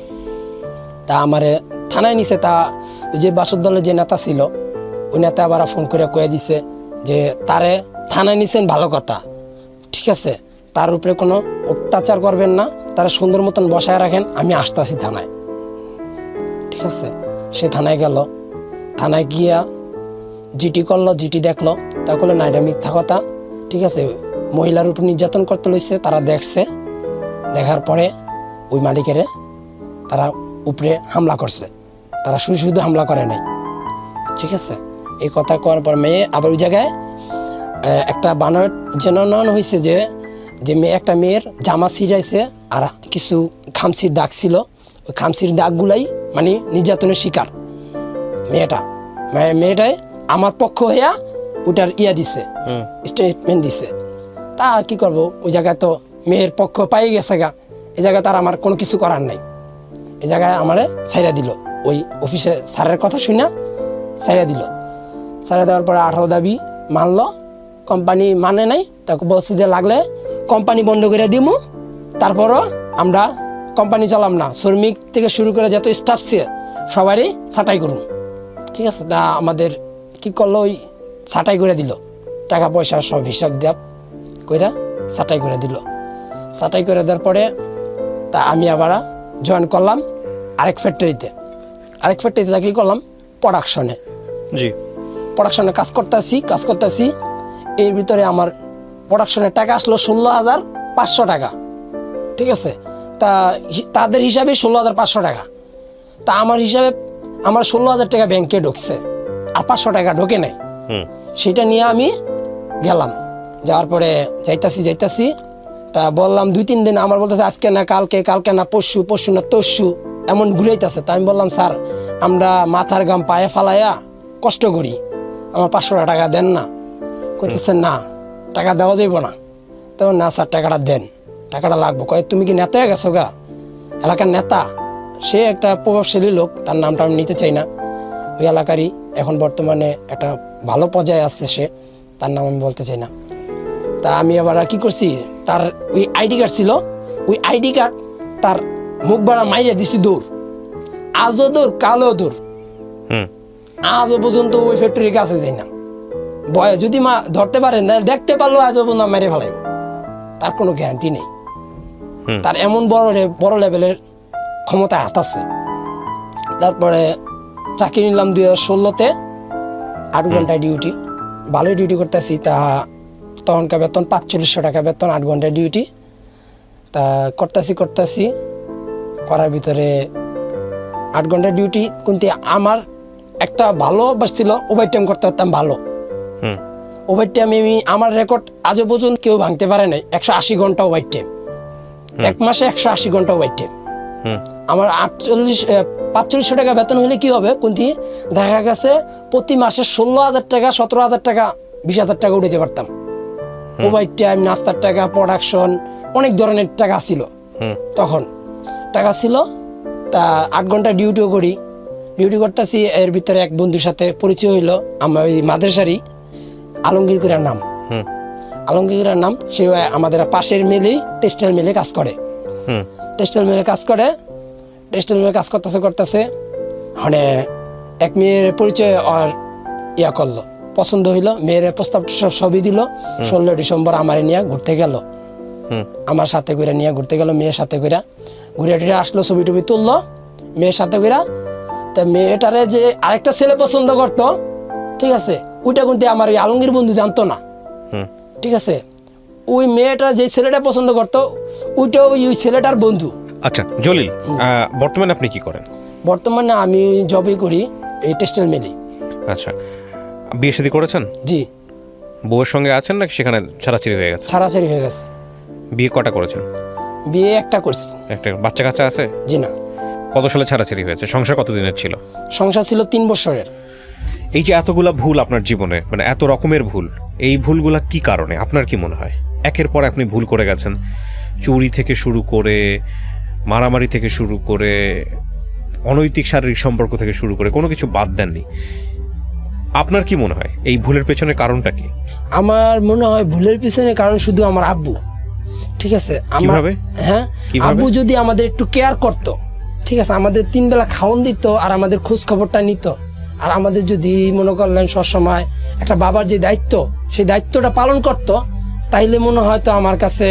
তা আমারে থানায় নিছে। তা ওই যে বাসর দলের যে নেতা ছিল, ওই নেতা আবার ফোন করে কয়ে দিছে যে তারে থানায় নিছেন ভালো কথা, ঠিক আছে, তার উপরে কোনো অত্যাচার করবেন না, তারা সুন্দর মতন বসায় রাখেন, আমি আসতেছি থানায়, ঠিক আছে। সে থানায় গেল, থানায় গিয়া জিটি করলো, জিটি দেখলো, তা করলো না এটা মিথ্যা কথা, ঠিক আছে। মহিলার উপর নির্যাতন করতে লইছে, তারা দেখছে, দেখার পরে ওই মালিকেরে তারা উপরে হামলা করছে, তারা শুধু হামলা করে নাই, ঠিক আছে। এই কথা করার পর মেয়ে আবার ওই জায়গায় একটা বানার জানানো হয়েছে যে একটা মেয়ের জামা ছিঁড়াইছে আর কিছু খামচির দাগ ছিল, ওই খামচির দাগগুলাই মানে নির্যাতনের শিকার, মেয়েটাই আমার পক্ষ হইয়া ওটার দিছে, স্টেটমেন্ট দিছে। তা কি করব, ওই জায়গায় তো মেয়ের পক্ষ পাই গেছে গা, এই জায়গায় তার আমার কোনো কিছু করার নাই। এই জায়গায় আমারে ছাইরা দিল, ওই অফিসে স্যারের কথা শুনে ছাইরা দিল। ছাইরা দেওয়ার পরে 18 দাবি মানলো, কোম্পানি মানে নাই, তাকে বলছে যে লাগলে কোম্পানি বন্ধ করে দিমু, তারপরও আমরা কোম্পানি চালাম না, শ্রমিক থেকে শুরু করে যত স্টাফ ছিল সবারই ছাঁটাই করুন। ঠিক আছে, তা আমাদের কি করলো, ওই ছাঁটাই করে দিল, টাকা পয়সা সব হিসাব দেব কইরা ছাঁটাই করে দিল। ছাঁটাই করে দেওয়ার পরে তা আমি আবার জয়েন করলাম আরেক ফ্যাক্টরিতে চাকরি করলাম, প্রোডাকশনে। জি, প্রোডাকশনে কাজ করতেছি। এর ভিতরে আমার প্রোডাকশনের টাকা আসলো 16,500 টাকা। ঠিক আছে, তা তাদের হিসাবে 16,500 টাকা। তা আমার হিসাবে আমার 16,000 টাকা ব্যাংকে ঢুকছে, আর 500 টাকা ঢোকে নাই। সেটা নিয়ে আমি গেলাম, যাওয়ার পরে যাইতাছি তা বললাম 2-3 দিন, আমার বলতেছে আজকে না কালকে না পরশু না তরশু, এমন ঘুরাইতেছে। তা আমি বললাম স্যার, আমরা মাথার গাম পায়ে ফালাইয়া কষ্ট করি, আমার 500 টাকা দেন না। কইতেছে না, টাকা দেওয়া যাইব না। তখন না স্যার, টাকাটা দেন, টাকাটা লাগবো। কয় তুমি কি নেতা হয়ে গেছো গা, এলাকার নেতা? সে একটা প্রভাবশালী লোক, তার নামটা আমি নিতে চাই না, ওই এলাকারই এখন বর্তমানে একটা ভালো পর্যায়ে আছে সে, তার নাম আমি বলতে চাই না। তা আমি আবার কি করছি, তার ওই আইডি কার্ড ছিল, ওই আইডি কার্ড তার মুখ বাড়া মাইরে দিছি দৌড়, আজও দৌড় কালো দৌড়, আজও পর্যন্ত ওই ফ্যাক্টরির কাছে যাই না। ভয়ে যদি মা ধরতে পারেন না, দেখতে পারলো আজও পর্যন্ত মেরে ফেলাইব, তার কোনো গ্যারান্টি নেই। তার এমন বড় লেভেলের ক্ষমতায় হাত আছে। তারপরে চাকরি নিলাম 2016-তে, 8 ঘন্টায় ডিউটি, ভালোই ডিউটি করতেছি। তা তখনকার বেতন 4500 টাকা বেতন, 8 ঘন্টায় ডিউটি। তা করতেছি করার ভিতরে 8 ঘন্টার ডিউটি, কিন্তু আমার একটা ভালো অভ্যাস ছিল, ওভার টাইম করতে পারতাম ভালো। ওভার টাইম আমার রেকর্ড আজও পর্যন্ত কেউ ভাঙতে পারে নাই, 180 ঘন্টা ওভার টাইম, এক মাসে 180 ঘন্টা ওভার টাইম। আমার 4500 টাকা বেতন হলে কি হবে, কিন্তু দেখা গেছে প্রতি মাসে 16,000 টাকা, 17,000 টাকা, 20,000 টাকা উঠাতে পারতাম। ওভার টাইম, নাস্তার টাকা, প্রোডাকশন, অনেক ধরনের টাকা ছিল তখন, টাকা ছিল। তা 8 ঘন্টা ডিউটিও করি, ডিউটি করতেছি। এর ভিতরে এক বন্ধুর সাথে পরিচয় হইলো, আমার ওই মাদ্রাসারই আলমগীর কুরার নাম, সে আমাদের পাশের মিলেই টেক্সটাইল মিলে কাজ করে। টেক্সটাইল মিলে কাজ করতেছে মানে এক মেয়ের পরিচয় আর করলো, পছন্দ হইলো, মেয়ের প্রস্তাব সবই দিল। 16 ডিসেম্বর আমার নিয়ে ঘুরতে গেল, আমার সাথে করে নিয়ে ঘুরতে গেল, মেয়ের সাথে করে ঘুরে টুরে আসলো, ছবি টবি তুললো মেয়ের সাথে করে। তা মেয়েটারে যে আরেকটা ছেলে পছন্দ করতো, ঠিক আছে, ওইটা কিন্তু আমার ওই আলমগীর বন্ধু জানতো না। ঠিক আছে, ওই মেয়েটা যে ছেলেটা পছন্দ করতো, ওইটা ওই ছেলেটার বন্ধু। আচ্ছা জলিল, বর্তমানে আপনি কি করেন? বর্তমানে আমি জবই করি এই টেক্সটাইল মিলে। আচ্ছা, বিয়ে শাদী করেছেন? জি। বউয়ের সঙ্গে আছেন নাকি সেখানে ছাড়াছাড়ি হয়ে গেছে? ছাড়াছাড়ি হয়ে গেছে। বিয়ে কটা করেছেন? বিয়ে একটা করছি। একটা বাচ্চা কাচ্চা আছে? জি না। কত সালে ছাড়াছাড়ি হয়েছে? সংসার কতদিনের ছিল? সংসার ছিল 3 বছরের। এই যে এতগুলা ভুল আপনার জীবনে, মানে এত রকমের ভুল, এই ভুলগুলা কি কারণে আপনার কি মনে হয়? একের পর আপনি ভুল করে গেছেন, চুরি থেকে শুরু করে, মারামারি থেকে শুরু করে, অনৈতিক শারীরিক সম্পর্ক থেকে শুরু করে, কোনো কিছু বাদ দেননি। আপনার কি মনে হয় এই ভুলের পেছনে কারণটা কি? আমার মনে হয় ভুলের পিছনে কারণ শুধু আমার আব্বু। ঠিক আছে, কিভাবে? হ্যাঁ, আব্বু যদি আমাদের একটু কেয়ার করতো, ঠিক আছে, আমাদের 3 বেলা খাওয়ান দিত, আর আমাদের খোঁজ খবরটা নিত, আর আমাদের যদি মনে করলেন সবসময় একটা বাবার যে দায়িত্ব, সেই দায়িত্বটা পালন করতো, তাইলে মনে হয় তো আমার কাছে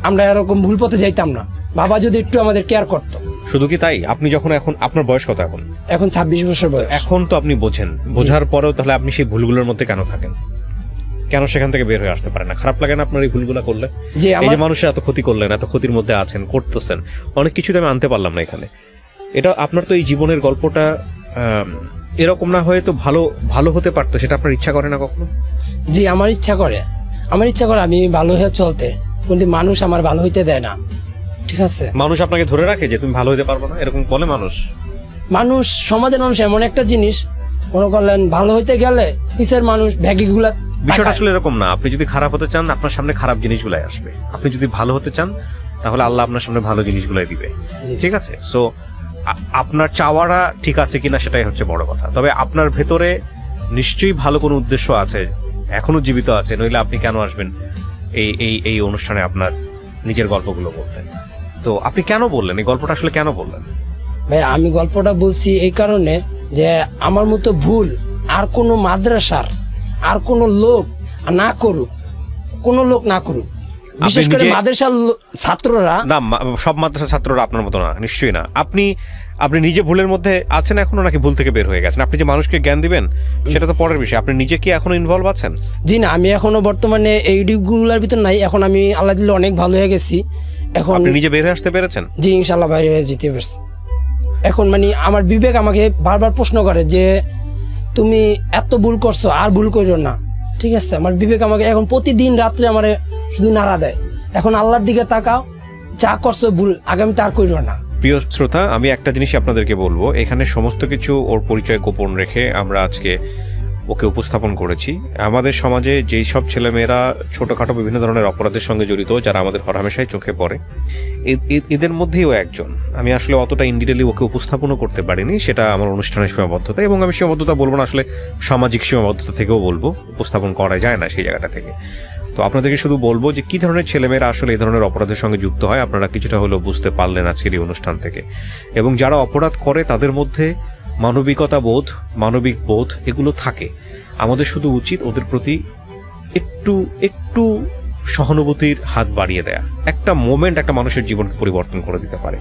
আমরা এরকম ভুল পথে যাইতাম না। বাবা যদি একটু আমাদের কেয়ার করতো। শুধু কি তাই? আপনি যখন এখন, আপনার বয়স কত এখন? এখন 26 বছর বয়স। এখন তো আপনি বোঝেন, বোঝার পরেও তাহলে আপনি সেই ভুলগুলোর মধ্যে কেন থাকেন? কেন সেখান থেকে বের হয়ে আসতে পারেন না? খারাপ লাগে না আপনার এই ভুলগুলো করলে? এই যে মানুষের এত ক্ষতি করলেন, এত ক্ষতির মধ্যে আছেন, করতেছেন, অনেক কিছুতে আমি আনতে পারলাম না এখানে। এটা আপনার তো এই জীবনের গল্পটা এরকম না হয়ে তো ভালো হতে পারতো, সেটা আপনার ইচ্ছা করে না কখনো? জি, আমার ইচ্ছা করে আমি ভালো হয়ে চলতে, কিন্তু মানুষ আমার ভালো হইতে দেয় না। ঠিক আছে, মানুষ আপনাকে ধরে রাখে যে তুমি ভালো হতে পারবো না, এরকম বলে মানুষ? মানুষ, সমাজের মানুষ এমন একটা জিনিস, মনে করলেন ভালো হইতে গেলে পিছের মানুষ ভ্যাগিগুলা বিষয়টা আসলে এরকম না। আপনি যদি খারাপ হতে চান, আপনার সামনে খারাপ জিনিসগুলাই আসবে। আপনি যদি ভালো হতে চান, তাহলে আল্লাহ আপনার সামনে ভালো জিনিসগুলাই দিবে। ঠিক আছে? সো আপনার চাওয়াটা ঠিক আছে কিনা সেটাই হচ্ছে বড় কথা। তবে আপনার ভেতরে নিশ্চয়ই ভালো কোনো উদ্দেশ্য আছে, এখনো জীবিত আছে, নইলে আপনি কেন আসবেন এই এই এই অনুষ্ঠানে আপনার নিজের গল্পগুলো বলতেন? তো আপনি কেন বললেন এই গল্পটা, আসলে কেন বললেন? ভাই আমি গল্পটা বলছি এই কারণে যে আমার মতো ভুল আর কোনো মাদ্রাসার আর কোনো লোক না করুক, কোনো লোক না করুক, বিশেষ করে মাদ্রাসার ছাত্ররা না। সব মাদ্রাসার ছাত্ররা আপনার মতো না, নিশ্চয়ই না। আপনি নিজে ভুলের মধ্যে আছেন এখনো, নাকি ভুল থেকে বের হয়ে গেছেন? আপনি যে মানুষকে জ্ঞান দিবেন সেটা তো পরের বিষয়। আপনি নিজে কি এখনো ইনভলভ আছেন? জি না, আমি এখনো বর্তমানে এই ডিগুলার ভিতর নাই। এখন আমি আল্লাহ দিলে অনেক ভালো হয়ে গেছি। এখন আপনি নিজে বের হয়ে আসতে পেরেছেন? জি ইনশাল্লাহ বাইরে হয়ে যেতে পারছি। এখন মানে আমার বিবেক আমাকে বারবার প্রশ্ন করে যে তুমি এত ভুল করছো, আর ভুল করিও না। ঠিক আছে, আমার বিবেক আমাকে এখন প্রতিদিন রাত্রে আমার শুধু নাড়া দেয়, এখন আল্লাহর দিকে তাকাও, যা করছো ভুল আগামীতে আর করিও না। প্রিয় শ্রোতা, আমি একটা জিনিসই আপনাদেরকে বলবো, এখানে সমস্ত কিছু ওর পরিচয় গোপন রেখে আমরা আজকে ওকে উপস্থাপন করেছি। আমাদের সমাজে যেই সব ছেলেমেয়েরা ছোটখাটো বিভিন্ন ধরনের অপরাধের সঙ্গে জড়িত, যারা আমাদের হরহামেশাই চোখে পড়ে, এদের মধ্যেই ও একজন। আমি আসলে অতটা ইন ডিটেইলি ওকে উপস্থাপনও করতে পারিনি, সেটা আমার অনুষ্ঠানের সীমাবদ্ধতা, এবং আমি সীমাবদ্ধতা বলবো না, আসলে সামাজিক সীমাবদ্ধতা থেকেও বলবো, উপস্থাপন করা যায় না সেই জায়গাটা থেকে। তো আপনাদেরকে শুধু বলবো যে কি ধরনের ছেলেমেয়েরা আসলে এই ধরনের অপরাধের সঙ্গে যুক্ত হয়, আপনারা কিছুটা হলেও বুঝতে পারলেন আজকের এই অনুষ্ঠান থেকে। এবং যারা অপরাধ করে তাদের মধ্যে মানবিকতা বোধ, মানবিক বোধ এগুলো থাকে। আমাদের শুধু উচিত ওদের প্রতি একটু একটু সহানুভূতির হাত বাড়িয়ে দেয়া। একটা মোমেন্ট একটা মানুষের জীবনকে পরিবর্তন করে দিতে পারে।